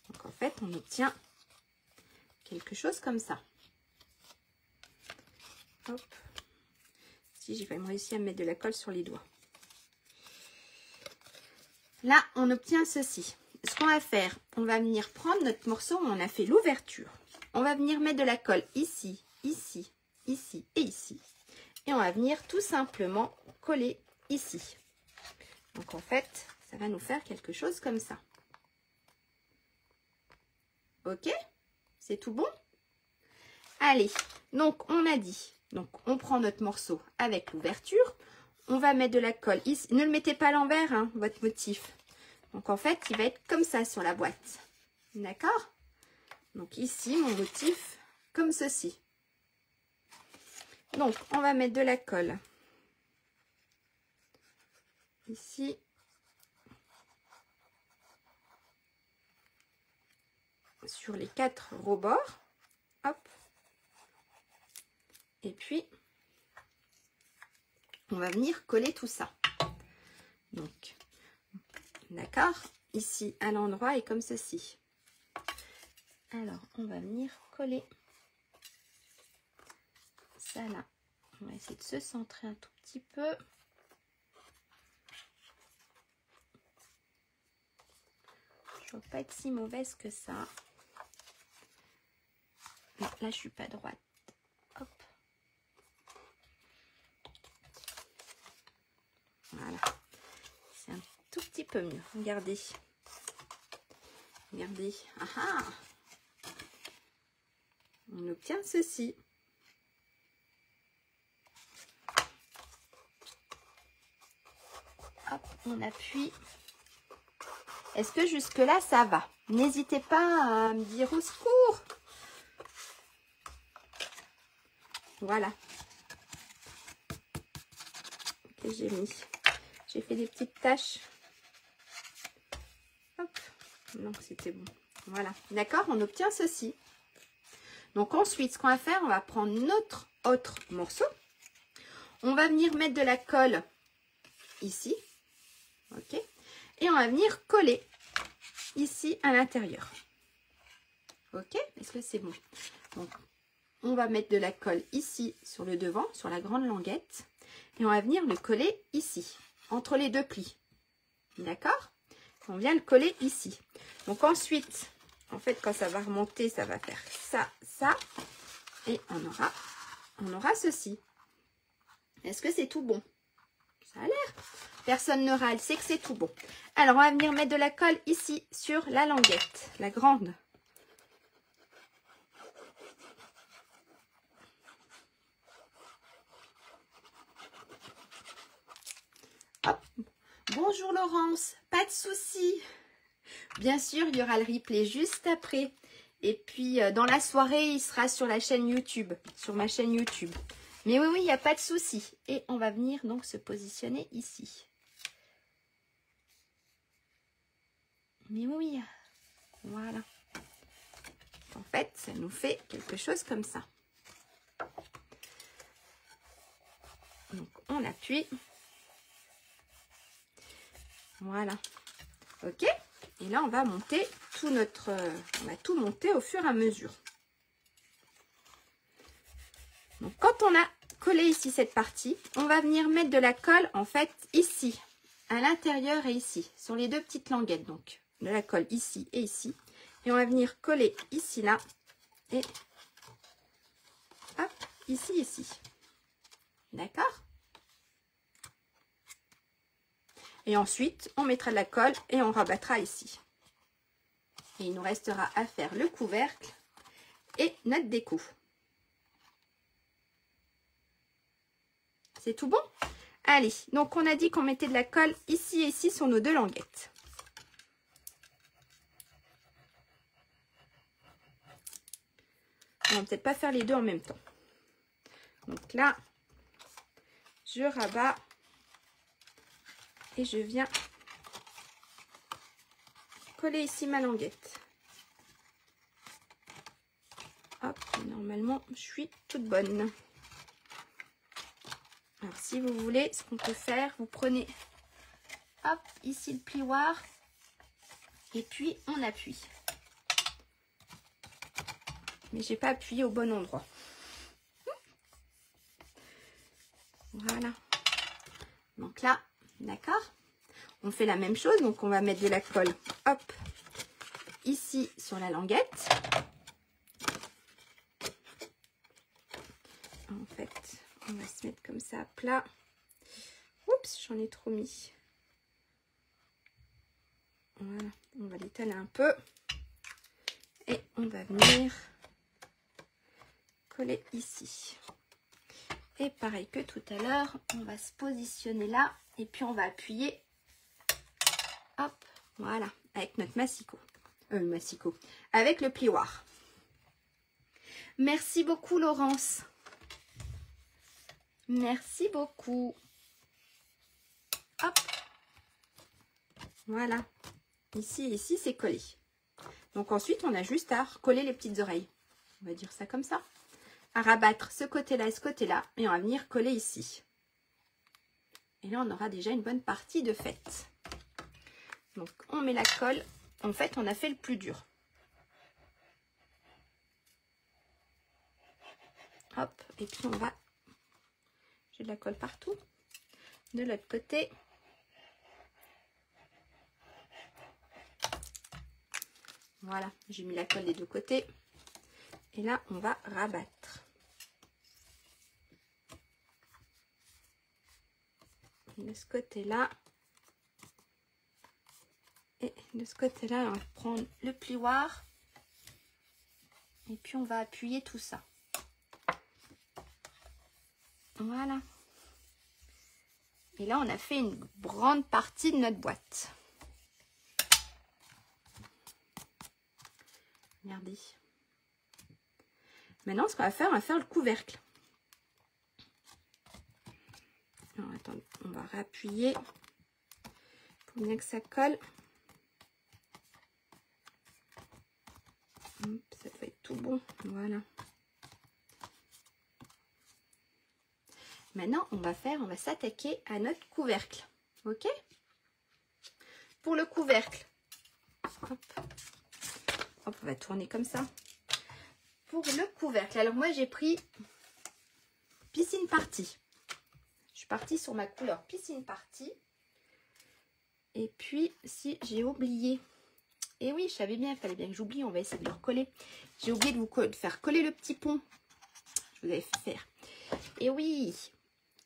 Donc en fait, on obtient quelque chose comme ça. Hop. Si j'ai quand même réussi à mettre de la colle sur les doigts. Là, on obtient ceci. Ce qu'on va faire, on va venir prendre notre morceau où on a fait l'ouverture. On va venir mettre de la colle ici, ici, ici et ici. Et on va venir tout simplement coller ici. Donc en fait, ça va nous faire quelque chose comme ça. Ok? C'est tout bon? Allez, donc on a dit, donc on prend notre morceau avec l'ouverture. On va mettre de la colle ici. Ne le mettez pas à l'envers, hein, votre motif. Donc en fait, il va être comme ça sur la boîte. D'accord? Donc ici, mon motif, comme ceci. Donc, on va mettre de la colle. Ici. Sur les 4 rebords. Hop. Et puis, on va venir coller tout ça. Donc, d'accord, ici à l'endroit et comme ceci. Alors, on va venir coller ça là. On va essayer de se centrer un tout petit peu. Je ne vais pas être si mauvaise que ça. Non, là, je suis pas droite. Hop. Voilà. C'est un tout petit peu mieux. Regardez. Regardez. Ah ah. On obtient ceci. Hop, on appuie. Est-ce que jusque-là, ça va? N'hésitez pas à me dire au secours. Voilà. Que j'ai mis. J'ai fait des petites taches. Hop. Non, c'était bon. Voilà. D'accord, on obtient ceci. Donc ensuite, ce qu'on va faire, on va prendre notre autre morceau. On va venir mettre de la colle ici. Ok. Et on va venir coller ici à l'intérieur. Ok. Est-ce que c'est bon? Donc, on va mettre de la colle ici sur le devant, sur la grande languette. Et on va venir le coller ici, entre les deux plis. D'accord? On vient le coller ici. Donc ensuite, en fait, quand ça va remonter, ça va faire ça, ça. Et on aura ceci. Est-ce que c'est tout bon? Ça a l'air. Personne ne râle, c'est que c'est tout bon. Alors, on va venir mettre de la colle ici, sur la languette, la grande. Hop. Bonjour Laurence, pas de souci. Bien sûr, il y aura le replay juste après. Et puis, dans la soirée, il sera sur la chaîne YouTube, sur ma chaîne YouTube. Mais oui, il n'y a pas de souci. Et on va venir donc se positionner ici. Mais oui, voilà. En fait, ça nous fait quelque chose comme ça. Donc, on appuie. Voilà. Ok. Et là, on va monter tout notre... on va tout monter au fur et à mesure. Donc, quand on a collé ici cette partie, on va venir mettre de la colle, en fait, ici, à l'intérieur et ici, sur les deux petites languettes. Donc, de la colle ici et ici. Et on va venir coller ici, là, et hop, ici, ici. D'accord? Et ensuite, on mettra de la colle et on rabattra ici. Et il nous restera à faire le couvercle et notre déco. C'est tout bon? Allez, donc on a dit qu'on mettait de la colle ici et ici sur nos deux languettes. On va peut-être pas faire les deux en même temps. Donc là, je rabats et je viens coller ici ma languette. Hop, normalement, je suis toute bonne. Alors, si vous voulez, ce qu'on peut faire, vous prenez, hop, ici le plioir, et puis on appuie. Mais j'ai pas appuyé au bon endroit. Voilà. Donc là, d'accord. On fait la même chose, donc on va mettre de la colle, hop, ici sur la languette. En fait, on va se mettre comme ça à plat. Oups, j'en ai trop mis. Voilà, on va l'étaler un peu. Et on va venir coller ici. Et pareil que tout à l'heure, on va se positionner là. Et puis on va appuyer. Hop, voilà, avec notre massicot. Avec le plioir. Merci beaucoup Laurence. Merci beaucoup. Hop. Voilà. Ici et ici, c'est collé. Donc ensuite, on a juste à recoller les petites oreilles. On va dire ça comme ça. à rabattre ce côté-là et ce côté-là. Et on va venir coller ici. Et là, on aura déjà une bonne partie de faite. Donc, on met la colle. En fait, on a fait le plus dur. Hop, et puis on va... J'ai de la colle partout. De l'autre côté. Voilà, j'ai mis la colle des deux côtés. Et là, on va rabattre. Et de ce côté-là. Et de ce côté-là, on va prendre le plioir. Et puis, on va appuyer tout ça. Voilà. Et là, on a fait une grande partie de notre boîte. Regardez. Maintenant, ce qu'on va faire le couvercle. Alors, attendez, on va réappuyer pour bien que ça colle. Ça doit être tout bon. Voilà. Maintenant, on va s'attaquer à notre couvercle. Ok? Pour le couvercle, hop, hop, on va tourner comme ça. Pour le couvercle, alors moi j'ai pris Piscine Party. Je suis partie sur ma couleur Piscine Party. Et puis, si j'ai oublié, et oui, je savais bien, il fallait bien que j'oublie, on va essayer de le recoller. J'ai oublié de faire coller le petit pont. Je vous avais fait faire. Et oui,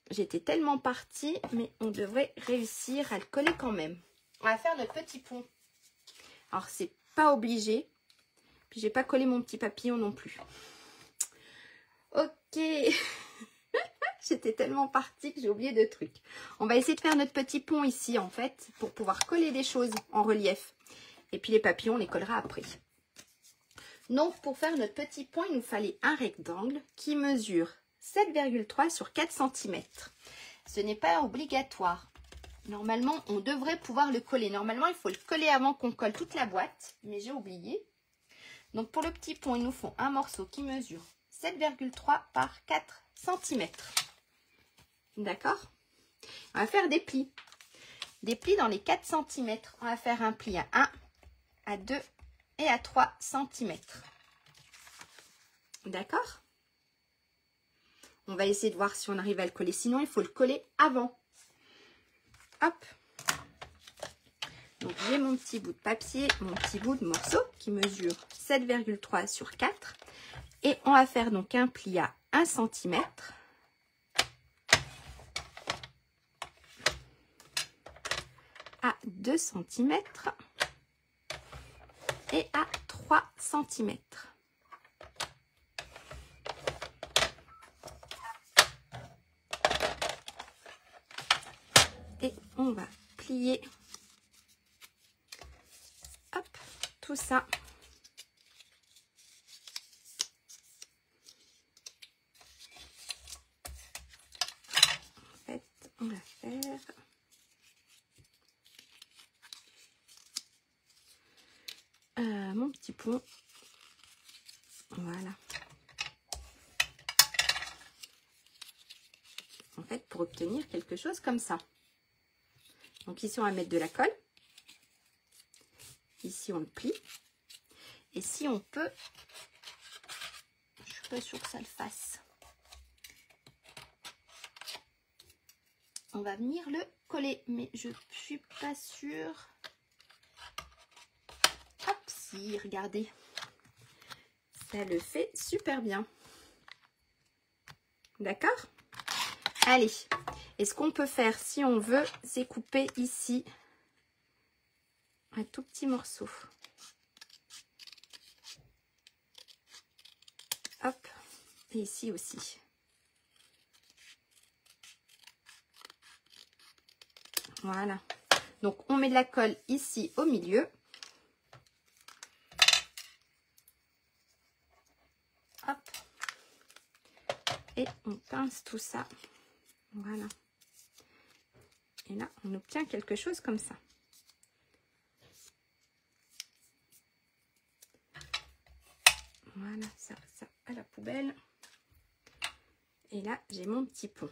j'étais tellement partie, mais on devrait réussir à le coller quand même. On va faire notre petit pont. Alors, c'est pas obligé. Puis, j'ai pas collé mon petit papillon non plus. Ok. J'étais tellement partie que j'ai oublié de trucs. On va essayer de faire notre petit pont ici, en fait, pour pouvoir coller des choses en relief. Et puis, les papillons, on les collera après. Donc, pour faire notre petit pont, il nous fallait un rectangle qui mesure 7,3 sur 4 cm. Ce n'est pas obligatoire. Normalement, on devrait pouvoir le coller. Normalement, il faut le coller avant qu'on colle toute la boîte. Mais j'ai oublié. Donc, pour le petit pont, il nous faut un morceau qui mesure 7,3 par 4 cm. D'accord? On va faire des plis. Des plis dans les 4 cm. On va faire un pli à 1, à 2 et à 3 cm. D'accord? On va essayer de voir si on arrive à le coller. Sinon, il faut le coller avant. Hop. Donc, j'ai mon petit bout de papier, mon petit bout de morceau qui mesure 7,3 sur 4. Et on va faire donc un pli à 1 cm. À 2 cm. Et à 3 cm. Et on va plier, hop, tout ça. En fait, on va faire mon petit pont. Voilà. En fait, pour obtenir quelque chose comme ça. Donc ici, on va mettre de la colle. Ici, on le plie. Et si on peut, je suis pas sûre que ça le fasse. On va venir le coller, mais je suis pas sûre. Hop, si, regardez. Ça le fait super bien. D'accord? Allez. Et ce qu'on peut faire, si on veut, c'est couper ici un tout petit morceau. Hop. Et ici aussi. Voilà. Donc, on met de la colle ici au milieu. Hop. Et on pince tout ça. Voilà. Et là, on obtient quelque chose comme ça. Voilà, ça à la poubelle. Et là, j'ai mon petit pont.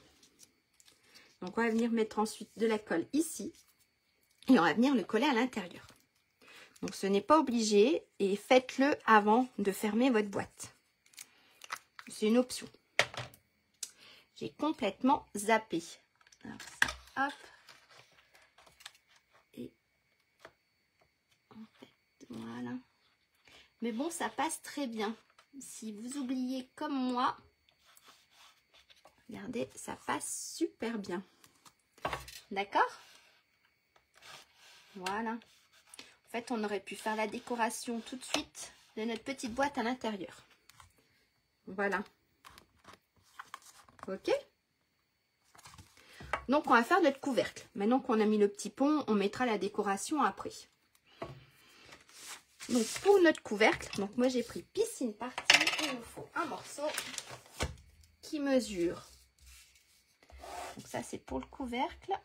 Donc, on va venir mettre ensuite de la colle ici. Et on va venir le coller à l'intérieur. Donc, ce n'est pas obligé. Et faites-le avant de fermer votre boîte. C'est une option. J'ai complètement zappé. Alors, ça, hop. Et en fait, voilà. Mais bon, ça passe très bien. Si vous oubliez comme moi, regardez, ça passe super bien. D'accord? Voilà. En fait, on aurait pu faire la décoration tout de suite de notre petite boîte à l'intérieur. Voilà. Ok? Donc, on va faire notre couvercle. Maintenant qu'on a mis le petit pont, on mettra la décoration après. Donc, pour notre couvercle, donc moi, j'ai pris piscine partie. Il nous faut un morceau qui mesure. Donc, ça, c'est pour le couvercle.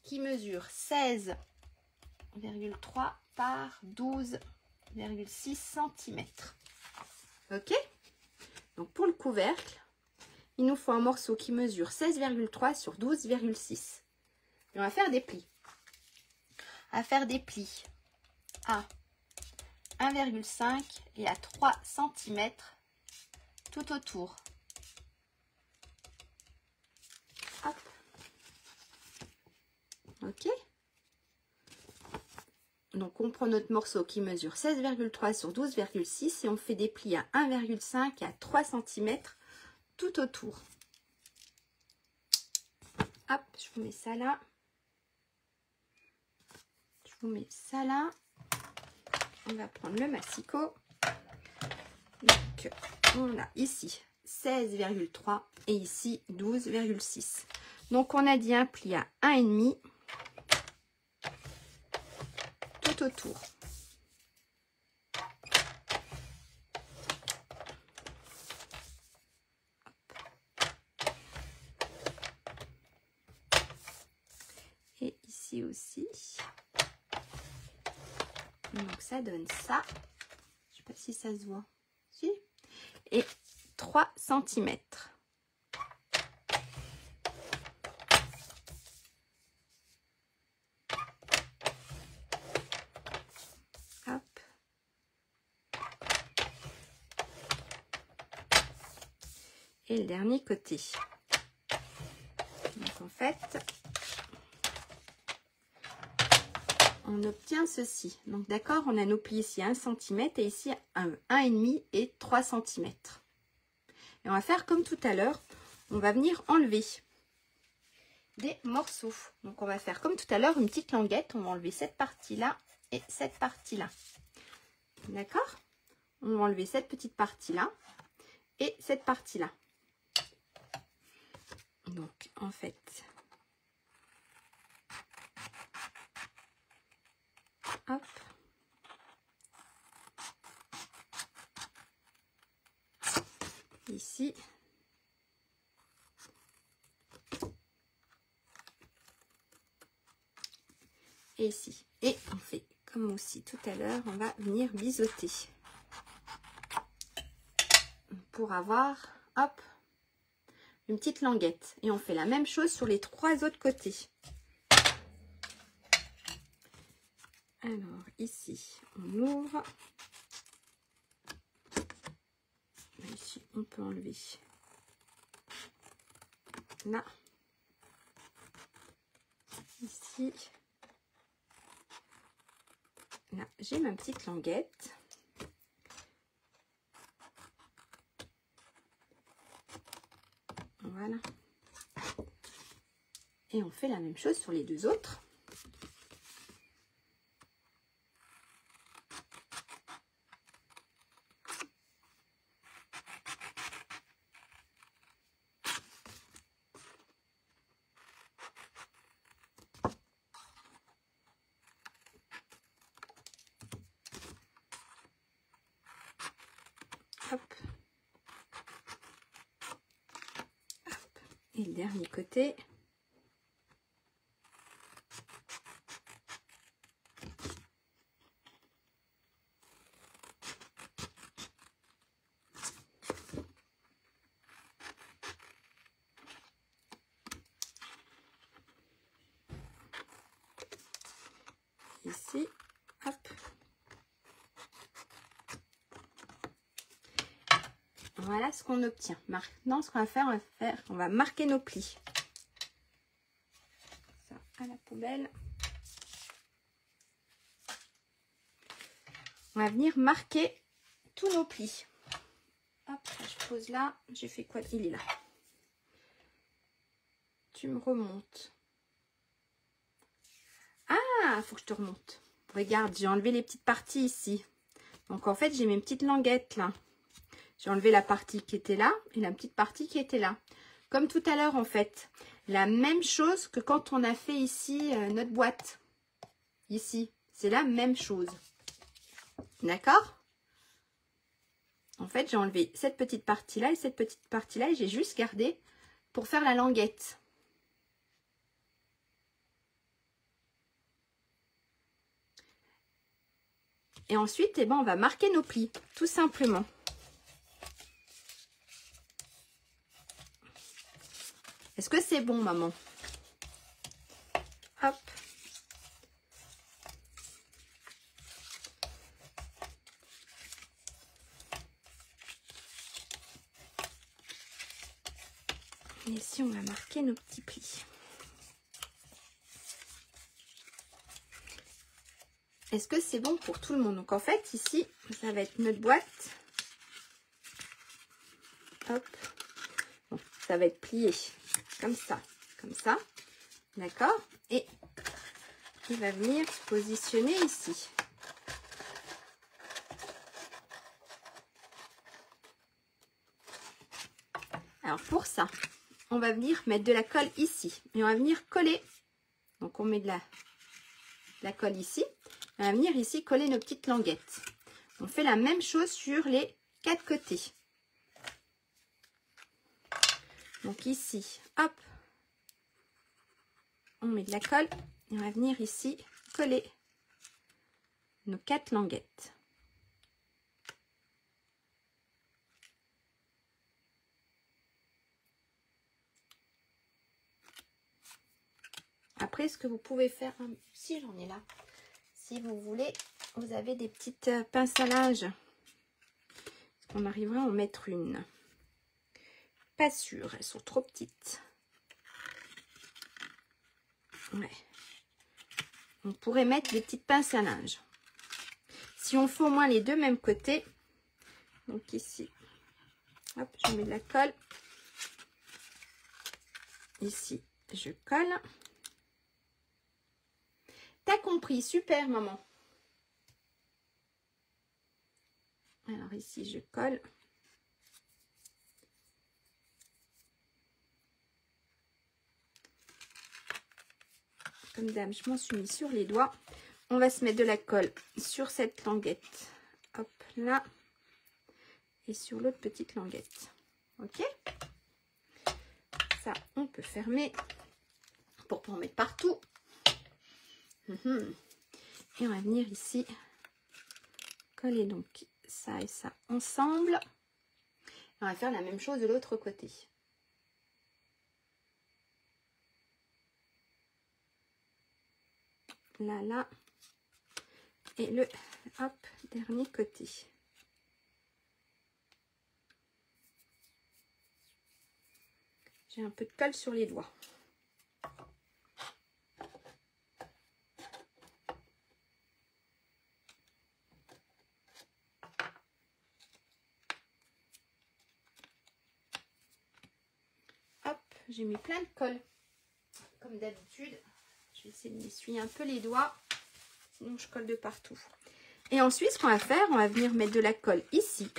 Qui mesure 16,3 par 12,6 cm. Ok? Donc, pour le couvercle, il nous faut un morceau qui mesure 16,3 sur 12,6. Et on va faire des plis. On va faire des plis à 1,5 et à 3 cm tout autour. Hop. Ok. Donc, on prend notre morceau qui mesure 16,3 sur 12,6 et on fait des plis à 1,5 et à 3 cm tout autour. Hop, je vous mets ça là. Je vous mets ça là. On va prendre le massicot. Donc, on a ici 16,3 et ici 12,6. Donc, on a dit un pli à 1,5 tout autour. Et ici aussi. Donc, ça donne ça. Je ne sais pas si ça se voit. Si. Et 3 cm. Hop. Et le dernier côté. Donc, en fait, on obtient ceci. Donc, d'accord, on a nos plis ici 1 cm et ici 1,5 et 3 cm. Et on va faire comme tout à l'heure. On va venir enlever des morceaux. Donc, on va faire comme tout à l'heure une petite languette. On va enlever cette partie-là et cette partie-là. D'accord? On va enlever cette petite partie-là et cette partie-là. Donc, en fait, hop. Ici. Et ici. Et on fait comme aussi tout à l'heure, on va venir biseauter. Pour avoir, hop, une petite languette. Et on fait la même chose sur les 3 autres côtés. Alors, ici, on ouvre. Ici, on peut enlever. Là. Ici. Là, j'ai ma petite languette. Voilà. Et on fait la même chose sur les 2 autres. Hop. Hop. Et le dernier côté. ici. Hop. Voilà ce qu'on obtient. Maintenant, ce qu'on va faire, on va marquer nos plis. Ça à la poubelle. On va venir marquer tous nos plis. Hop, je pose là. J'ai fait quoi? Il est là. Tu me remontes. Ah, faut que je te remonte. Regarde, j'ai enlevé les petites parties ici. Donc, en fait, j'ai mes petites languettes là. J'ai enlevé la partie qui était là et la petite partie qui était là. Comme tout à l'heure, en fait. La même chose que quand on a fait ici notre boîte. Ici. C'est la même chose. D'accord? En fait, j'ai enlevé cette petite partie-là et cette petite partie-là et j'ai juste gardé pour faire la languette. Et ensuite, eh ben, on va marquer nos plis, tout simplement. Est-ce que c'est bon, maman? Hop. Et ici, on va marquer nos petits plis. Est-ce que c'est bon pour tout le monde? Donc, en fait, ici, ça va être notre boîte. Hop. Bon, ça va être plié comme ça. D'accord? Et il va venir se positionner ici. Alors, pour ça, on va venir mettre de la colle ici. Et on va venir coller. Donc, on met de la colle ici. On va venir ici coller nos petites languettes. On fait la même chose sur les 4 côtés. Donc, ici, hop. On met de la colle. Et on va venir ici coller nos 4 languettes. Après, ce que vous pouvez faire, si j'en ai là, si vous voulez, vous avez des petites pinces à linge. Est-ce qu'on arrivera à en mettre une? Pas sûr, elles sont trop petites. Ouais. On pourrait mettre des petites pinces à linge. Si on fait au moins les deux mêmes côtés, donc ici, hop, je mets de la colle. Ici, je colle. T'as compris, super maman. Alors ici, je colle. Comme d'hab, je m'en suis mis sur les doigts. On va se mettre de la colle sur cette languette. Hop, là. Et sur l'autre petite languette. Ok? Ça, on peut fermer pour pas en mettre partout. Et on va venir ici coller donc ça et ça ensemble. On va faire la même chose de l'autre côté. Là. Et le hop, dernier côté. J'ai un peu de colle sur les doigts. Hop, j'ai mis plein de colle. Comme d'habitude, je vais essayer de m'essuyer un peu les doigts. Sinon, je colle de partout. Et ensuite, ce qu'on va faire, on va venir mettre de la colle ici.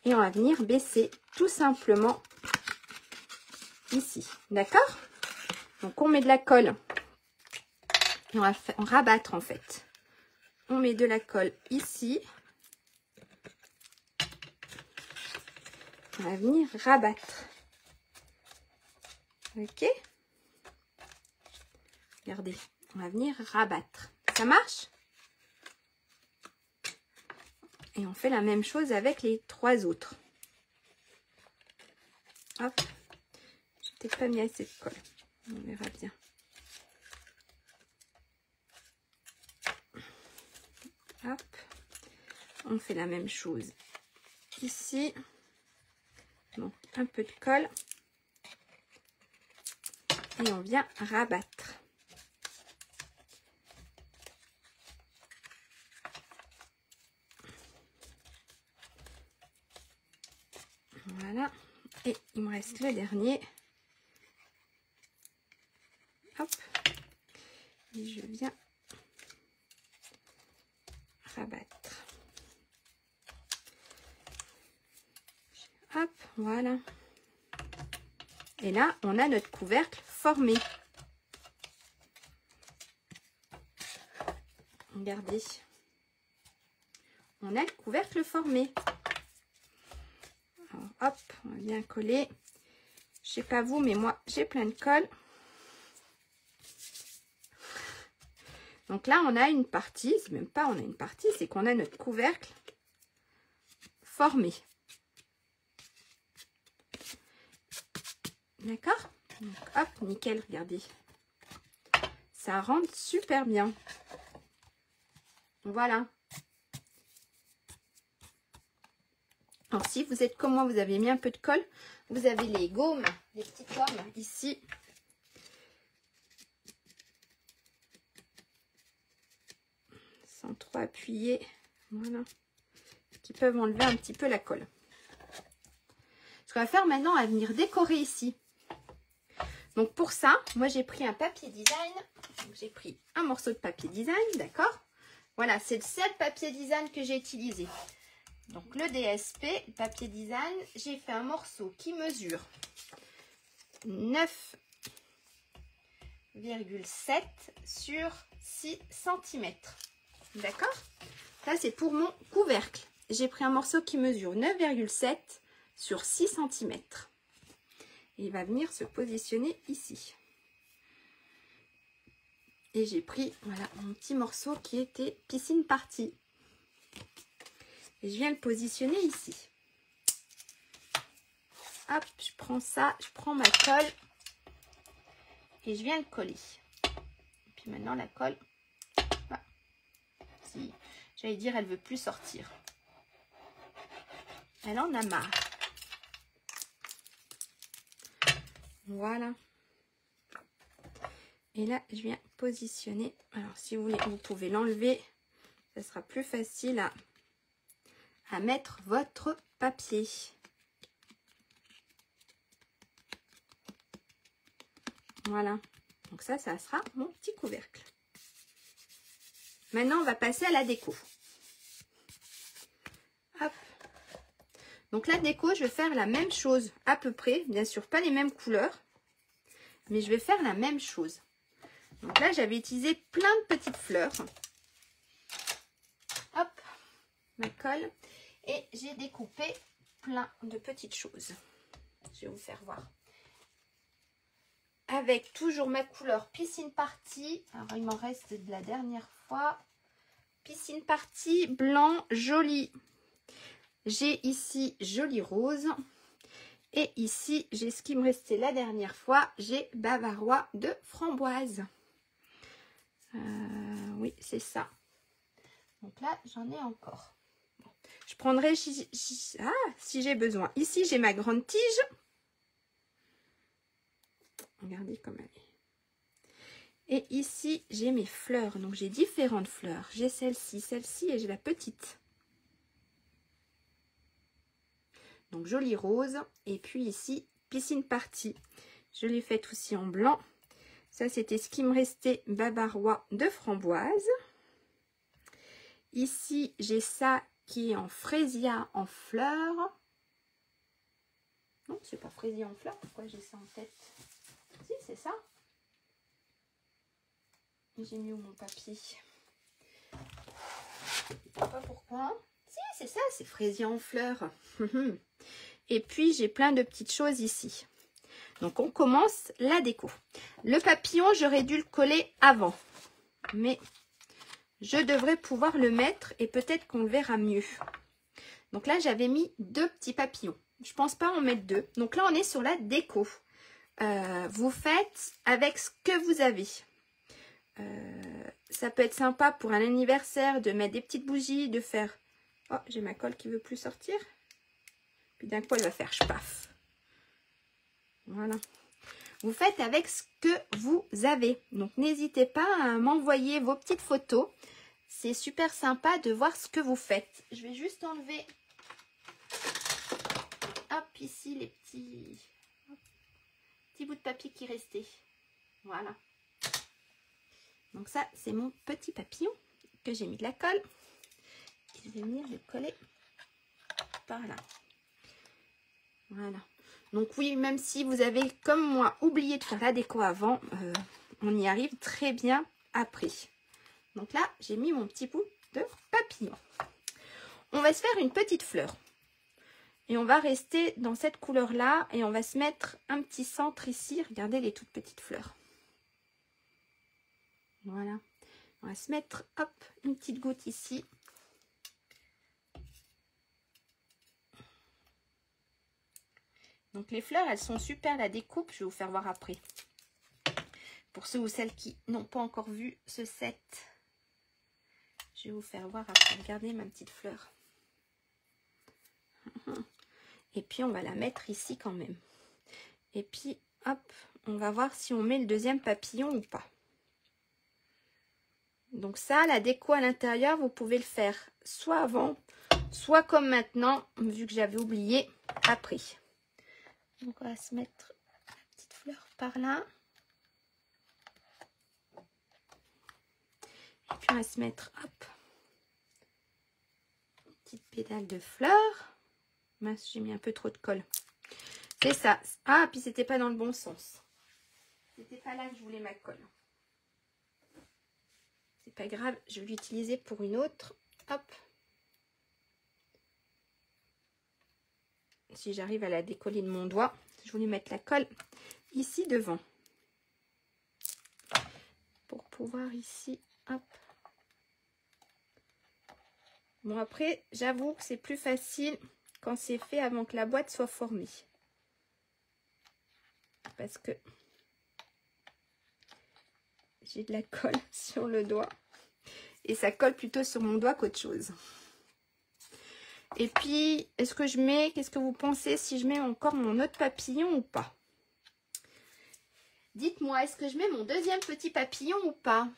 Et on va venir baisser tout simplement ici. D'accord? Donc, on met de la colle. Et on va rabattre en fait. On met de la colle ici. On va venir rabattre. Ok? Regardez, on va venir rabattre. Ça marche? Et on fait la même chose avec les 3 autres. Hop. J'ai peut-être pas mis assez de colle. On verra bien. Hop. On fait la même chose ici. Donc, un peu de colle. Et on vient rabattre. Voilà. Et il me reste le dernier. Hop. Et je viens rabattre. Hop, voilà. Et là, on a notre couvercle formé. Regardez. On a le couvercle formé. Alors, hop, on vient coller. Je sais pas vous, mais moi, j'ai plein de colle. Donc là, on a une partie, c'est même pas on a une partie, c'est qu'on a notre couvercle formé. D'accord? Donc hop, nickel, regardez. Ça rentre super bien. Voilà. Alors si vous êtes comme moi, vous avez mis un peu de colle, vous avez les gommes, les petites gommes ici. Sans trop appuyer, voilà, qui peuvent enlever un petit peu la colle. Ce qu'on va faire maintenant, à venir décorer ici. Donc pour ça, moi j'ai pris un papier design, j'ai pris un morceau de papier design, d'accord? Voilà, c'est le seul papier design que j'ai utilisé. Donc le DSP, papier design, j'ai fait un morceau qui mesure 9,7 sur 6 cm. D'accord? Ça, c'est pour mon couvercle. J'ai pris un morceau qui mesure 9,7 sur 6 cm. Il va venir se positionner ici. Et j'ai pris, voilà, mon petit morceau qui était piscine partie. Et je viens le positionner ici. Hop, je prends ça, je prends ma colle. Et je viens le coller. Et puis maintenant, la colle... Si, j'allais dire, elle veut plus sortir. Elle en a marre. Voilà. Et là, je viens positionner. Alors, si vous voulez, vous pouvez l'enlever. Ça sera plus facile à mettre votre papier. Voilà. Donc ça sera mon petit couvercle. Maintenant, on va passer à la déco. Hop. Donc la déco, je vais faire la même chose à peu près. Bien sûr, pas les mêmes couleurs. Mais je vais faire la même chose. Donc là, j'avais utilisé plein de petites fleurs. Hop, ma colle. Et j'ai découpé plein de petites choses. Je vais vous faire voir. Avec toujours ma couleur piscine party. Alors, il m'en reste de la dernière fois. Piscine party blanc joli. J'ai ici joli rose. Et ici, j'ai ce qui me restait la dernière fois. J'ai bavarois de framboise. Oui, c'est ça. Donc là, j'en ai encore. Bon. Je prendrai si j'ai besoin. Ici, j'ai ma grande tige. Regardez comme elle est. Et ici, j'ai mes fleurs. Donc, j'ai différentes fleurs. J'ai celle-ci et j'ai la petite. Donc, joli rose. Et puis ici, piscine party. Je l'ai faite aussi en blanc. Ça, c'était ce qui me restait, bavarois de framboise. Ici, j'ai ça qui est en fraisia en fleurs. Non, c'est pas fraisier en fleurs. Pourquoi j'ai ça en tête? Si, c'est ça. J'ai mis où mon papier? Je sais pas pourquoi. Si, c'est ça, c'est fraisier en fleurs. Et puis, j'ai plein de petites choses ici. Donc, on commence la déco. Le papillon, j'aurais dû le coller avant. Mais je devrais pouvoir le mettre et peut-être qu'on le verra mieux. Donc là, j'avais mis 2 petits papillons. Je pense pas en mettre 2. Donc là, on est sur la déco. Vous faites avec ce que vous avez. ça peut être sympa pour un anniversaire de mettre des petites bougies, de faire... Oh, j'ai ma colle qui veut plus sortir. Puis d'un coup, elle va faire paf. Voilà. Vous faites avec ce que vous avez. Donc, n'hésitez pas à m'envoyer vos petites photos. C'est super sympa de voir ce que vous faites. Je vais juste enlever, hop, ici, les petits bouts de papier qui restaient. Voilà. Donc ça, c'est mon petit papillon que j'ai mis de la colle. Et je vais venir le coller par là. Voilà. Donc oui, même si vous avez, comme moi, oublié de faire la déco avant, on y arrive très bien après. Donc là, j'ai mis mon petit bout de papillon. On va se faire une petite fleur. Et on va rester dans cette couleur-là. Et on va se mettre un petit centre ici. Regardez les toutes petites fleurs. Voilà. On va se mettre, hop, une petite goutte ici. Donc les fleurs, elles sont super, la découpe, je vais vous faire voir après. Pour ceux ou celles qui n'ont pas encore vu ce set, je vais vous faire voir après. Regardez ma petite fleur. Et puis on va la mettre ici quand même. Et puis hop, on va voir si on met le deuxième papillon ou pas. Donc ça, la déco à l'intérieur, vous pouvez le faire soit avant, soit comme maintenant, vu que j'avais oublié, après. Donc on va se mettre la petite fleur par là. Et puis on va se mettre, hop, une petite pédale de fleurs. Mince, j'ai mis un peu trop de colle. C'est ça. Ah, puis c'était pas dans le bon sens. C'était pas là que je voulais ma colle. C'est pas grave, je vais l'utiliser pour une autre. Hop. Si j'arrive à la décoller de mon doigt, je voulais mettre la colle ici devant. Pour pouvoir ici, hop. Bon, après, j'avoue que c'est plus facile quand c'est fait avant que la boîte soit formée. Parce que j'ai de la colle sur le doigt. Et ça colle plutôt sur mon doigt qu'autre chose. Et puis, est-ce que je mets, qu'est-ce que vous pensez si je mets encore mon autre papillon ou pas? Dites-moi, est-ce que je mets mon deuxième petit papillon ou pas?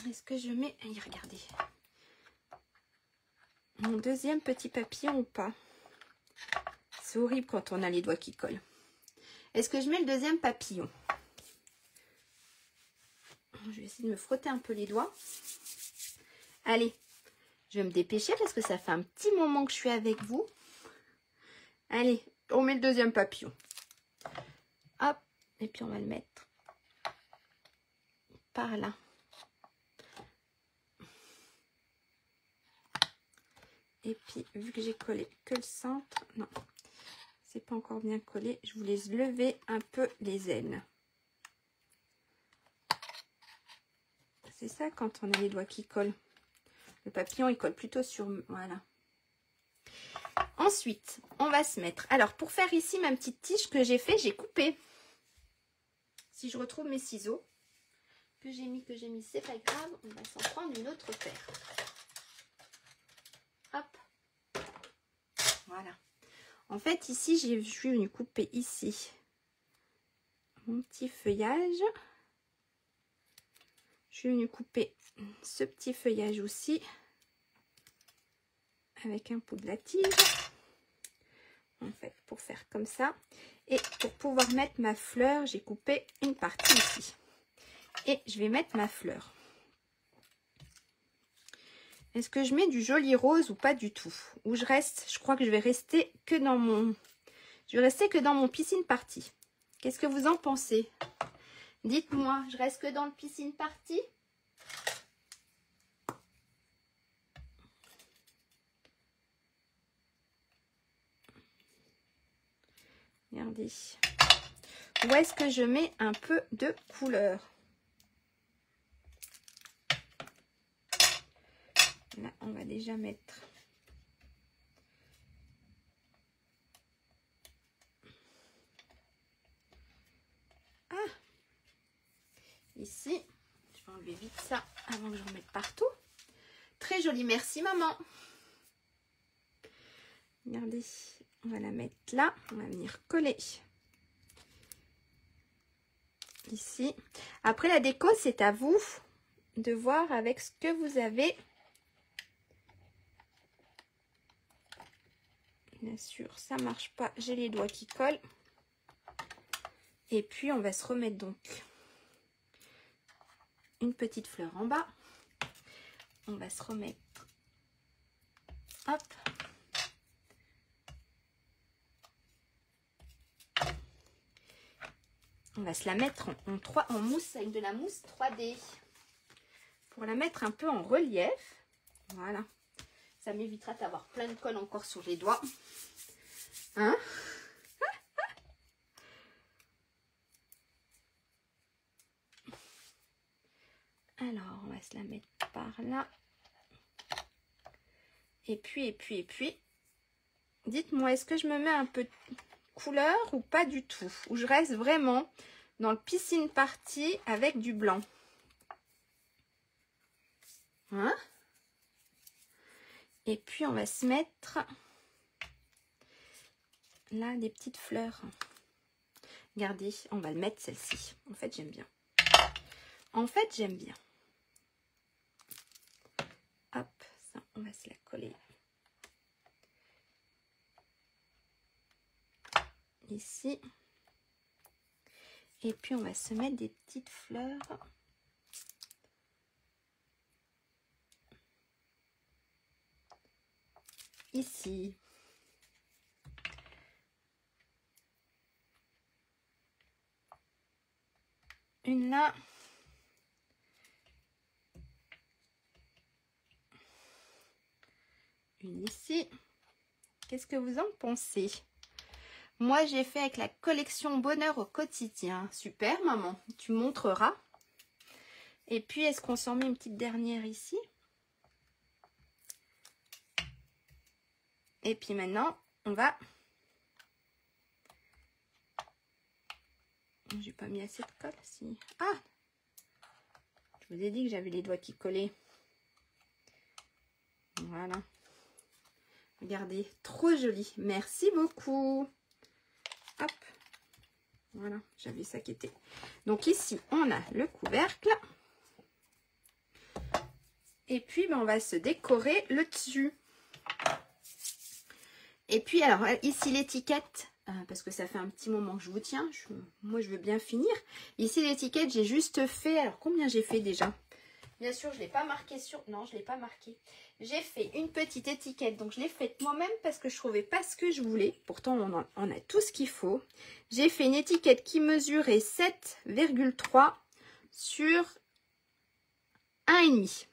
Est-ce que je mets... Allez, regardez. Mon deuxième petit papillon ou pas? C'est horrible quand on a les doigts qui collent. Est-ce que je mets le deuxième papillon? Je vais essayer de me frotter un peu les doigts. Allez, je vais me dépêcher parce que ça fait un petit moment que je suis avec vous. Allez, on met le deuxième papillon. Hop, et puis on va le mettre par là. Et puis, vu que j'ai collé que le centre, non, c'est pas encore bien collé. Je vous laisse lever un peu les ailes. C'est ça quand on a les doigts qui collent. Le papillon, il colle plutôt sur... Voilà. Ensuite, on va se mettre... Alors, pour faire ici ma petite tige que j'ai fait, j'ai coupé. Si je retrouve mes ciseaux que j'ai mis, c'est pas grave. On va s'en prendre une autre paire. Hop. Voilà. En fait, ici, je suis venue couper ici mon petit feuillage. Je suis venue couper ce petit feuillage aussi avec un bout de la tige. En fait, pour faire comme ça. Et pour pouvoir mettre ma fleur, j'ai coupé une partie ici. Et je vais mettre ma fleur. Est-ce que je mets du joli rose ou pas du tout? Ou je reste, je crois que je vais rester que dans mon... Je vais rester que dans mon piscine party. Qu'est-ce que vous en pensez? Dites-moi, je reste que dans le piscine party? Regardez. Où est-ce que je mets un peu de couleur? Là, on va déjà mettre très joli. Merci maman. Regardez, on va la mettre là. On va venir coller ici. Après la déco, c'est à vous de voir avec ce que vous avez. Bien sûr, ça marche pas. J'ai les doigts qui collent. Et puis, on va se remettre donc une petite fleur en bas. On va se remettre. Hop. On va se la mettre en mousse avec de la mousse 3D. Pour la mettre un peu en relief. Voilà. Ça m'évitera d'avoir plein de colle encore sur les doigts. Hein? Alors, on va se la mettre par là. Et puis, dites-moi, est-ce que je me mets un peu de couleur ou pas du tout? Ou je reste vraiment dans le piscine party avec du blanc? Hein? Et puis, on va se mettre là des petites fleurs. Regardez, on va le mettre celle-ci. En fait, j'aime bien. Hop, ça, on va se la coller. Ici. Et puis, on va se mettre des petites fleurs. Ici. Une là. Une ici. Qu'est-ce que vous en pensez? Moi, j'ai fait avec la collection Bonheur au quotidien. Super, maman. Tu montreras. Et puis, est-ce qu'on s'en met une petite dernière ici? Et puis maintenant, on va... J'ai pas mis assez de colle, si. Ah! Je vous ai dit que j'avais les doigts qui collaient. Voilà. Regardez, trop joli. Merci beaucoup. Hop. Voilà, j'avais ça qui était. Donc ici, on a le couvercle. Et puis, ben, on va se décorer le dessus. Et puis, alors, ici, l'étiquette, parce que ça fait un petit moment que je vous tiens. Moi, je veux bien finir. Ici, l'étiquette, j'ai juste fait... Alors, combien j'ai fait déjà? Bien sûr, je ne l'ai pas marqué sur... Non, je ne l'ai pas marqué. J'ai fait une petite étiquette. Donc, je l'ai faite moi-même parce que je ne trouvais pas ce que je voulais. Pourtant, on a tout ce qu'il faut. J'ai fait une étiquette qui mesurait 7,3 sur 1,5.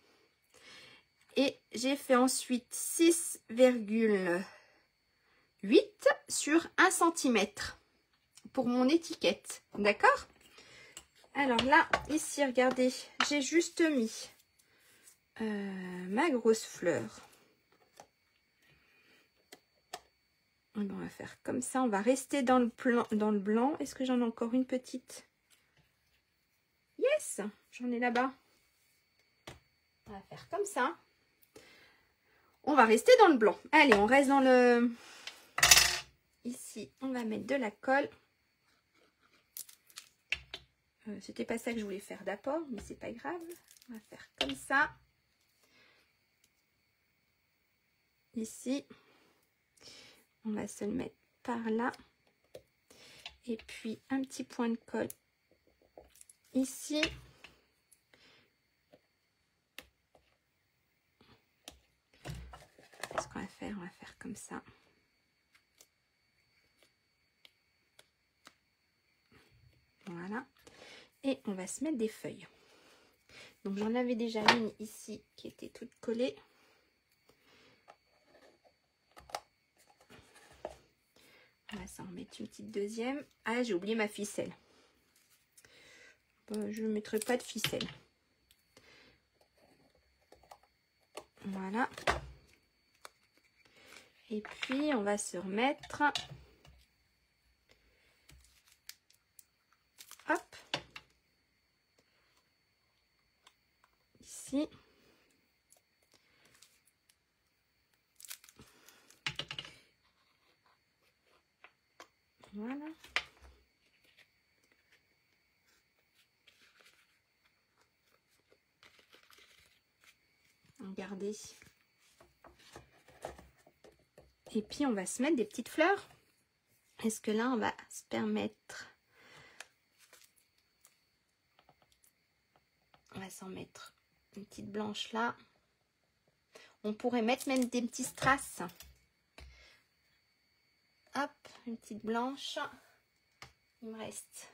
Et j'ai fait ensuite 6,8 sur 1 cm pour mon étiquette. D'accord? Alors là, ici, regardez, j'ai juste mis ma grosse fleur. On va faire comme ça. On va rester dans le blanc. Est-ce que j'en ai encore une petite? Yes, j'en ai là-bas. On va faire comme ça. On va rester dans le blanc. Allez, on reste dans le... Ici, on va mettre de la colle. C'était pas ça que je voulais faire d'abord, mais c'est pas grave. On va faire comme ça. Ici. On va se le mettre par là. Et puis, un petit point de colle ici. Ce qu'on va faire, on va faire comme ça. Voilà. Et on va se mettre des feuilles. Donc j'en avais déjà une ici qui était toute collée. On va s'en remettre une petite deuxième. Ah, j'ai oublié ma ficelle. Bon, je ne mettrai pas de ficelle. Voilà. Et puis on va se remettre. Hop. Ici. Regardez. Et puis on va se mettre des petites fleurs. Est-ce que là on va se permettre... On va s'en mettre une petite blanche là. On pourrait mettre même des petits strass. Hop, une petite blanche. Il me reste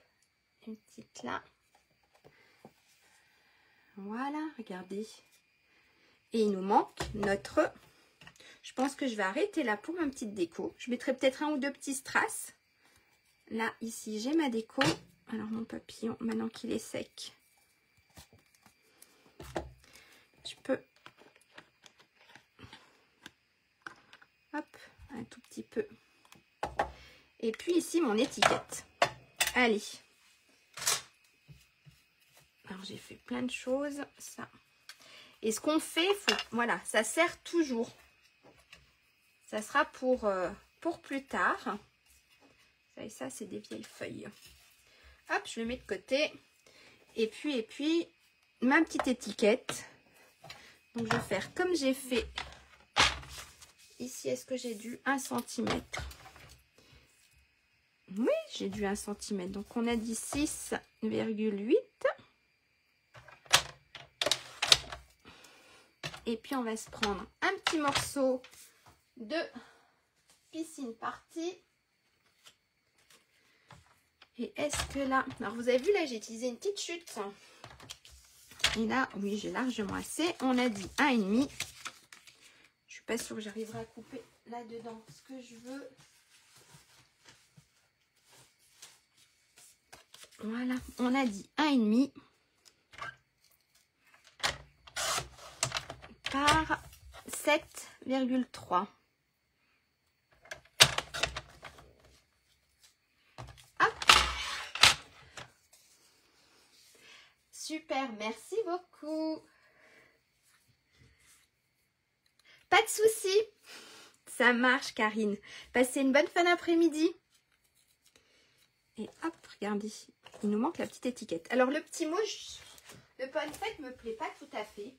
une petite là. Voilà, regardez. Et il nous manque notre... Je pense que je vais arrêter là pour ma petite déco. Je mettrai peut-être un ou deux petits strass. Là, ici, j'ai ma déco. Alors, mon papillon, maintenant qu'il est sec, je peux... Hop, un tout petit peu. Et puis ici, mon étiquette. Allez. Alors, j'ai fait plein de choses. Ça. Et ce qu'on fait, voilà, ça sert toujours. Ça sera pour plus tard. Ça et ça, c'est des vieilles feuilles. Hop, je le mets de côté. Et puis, ma petite étiquette. Donc, je vais faire comme j'ai fait. Ici, est-ce que j'ai dû 1 cm? Oui, j'ai dû 1 cm. Donc, on a dit 6,8. Et puis, on va se prendre un petit morceau de piscine party. Et est-ce que là... Alors, vous avez vu, là, j'ai utilisé une petite chute. Et là, oui, j'ai largement assez. On a dit 1,5. Je suis pas sûre que j'arriverai à couper là-dedans ce que je veux. Voilà, on a dit 1,5 par 7,3. Super, merci beaucoup. Pas de souci. Ça marche, Karine. Passez une bonne fin d'après-midi. Et hop, regardez. Il nous manque la petite étiquette. Alors, le petit mot, le bonne fête me plaît pas tout à fait.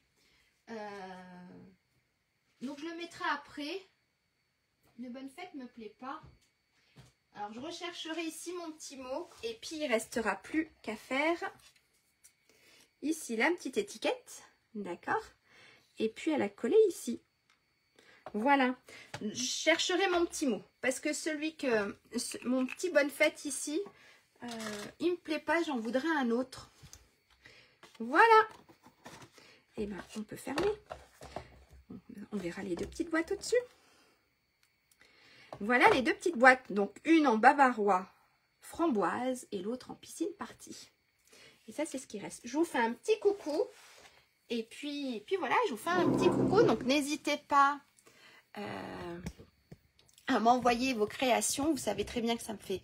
Donc, je le mettrai après. Le bonne fête me plaît pas. Alors, je rechercherai ici mon petit mot. Et puis, il restera plus qu'à faire. Ici, la petite étiquette. D'accord. Et puis, elle a collé ici. Voilà. Je chercherai mon petit mot. Parce que mon petit bonne fête ici, il me plaît pas. J'en voudrais un autre. Voilà. Et ben, on peut fermer. On verra les deux petites boîtes au-dessus. Voilà les deux petites boîtes. Donc, une en bavarois framboise et l'autre en piscine party. Et ça, c'est ce qui reste. Je vous fais un petit coucou. Et puis voilà, je vous fais un petit coucou. Donc, n'hésitez pas à m'envoyer vos créations. Vous savez très bien que ça me fait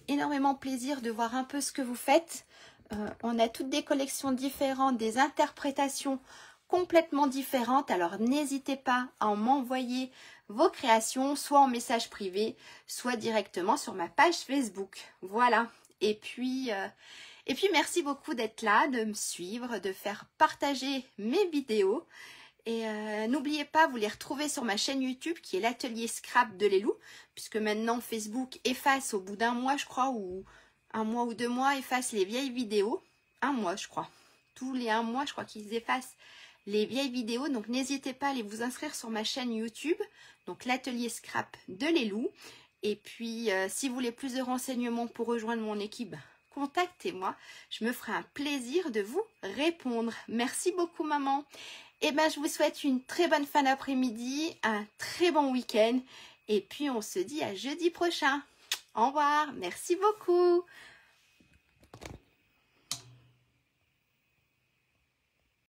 énormément plaisir de voir un peu ce que vous faites. On a toutes des collections différentes, des interprétations complètement différentes. Alors, n'hésitez pas à m'envoyer vos créations, soit en message privé, soit directement sur ma page Facebook. Voilà. Et puis merci beaucoup d'être là, de me suivre, de faire partager mes vidéos. Et n'oubliez pas, vous les retrouvez sur ma chaîne YouTube qui est l'atelier Scrap de Lélou, puisque maintenant Facebook efface au bout d'un mois, je crois, ou 1 mois ou 2 mois, efface les vieilles vidéos. 1 mois, je crois. Tous les 1 mois, je crois qu'ils effacent les vieilles vidéos. Donc, n'hésitez pas à aller vous inscrire sur ma chaîne YouTube, donc l'atelier Scrap de Lélou. Et puis, si vous voulez plus de renseignements pour rejoindre mon équipe, contactez-moi. Je me ferai un plaisir de vous répondre. Merci beaucoup, maman. Et ben, je vous souhaite une très bonne fin d'après-midi, un très bon week-end. Et puis, on se dit à jeudi prochain. Au revoir. Merci beaucoup.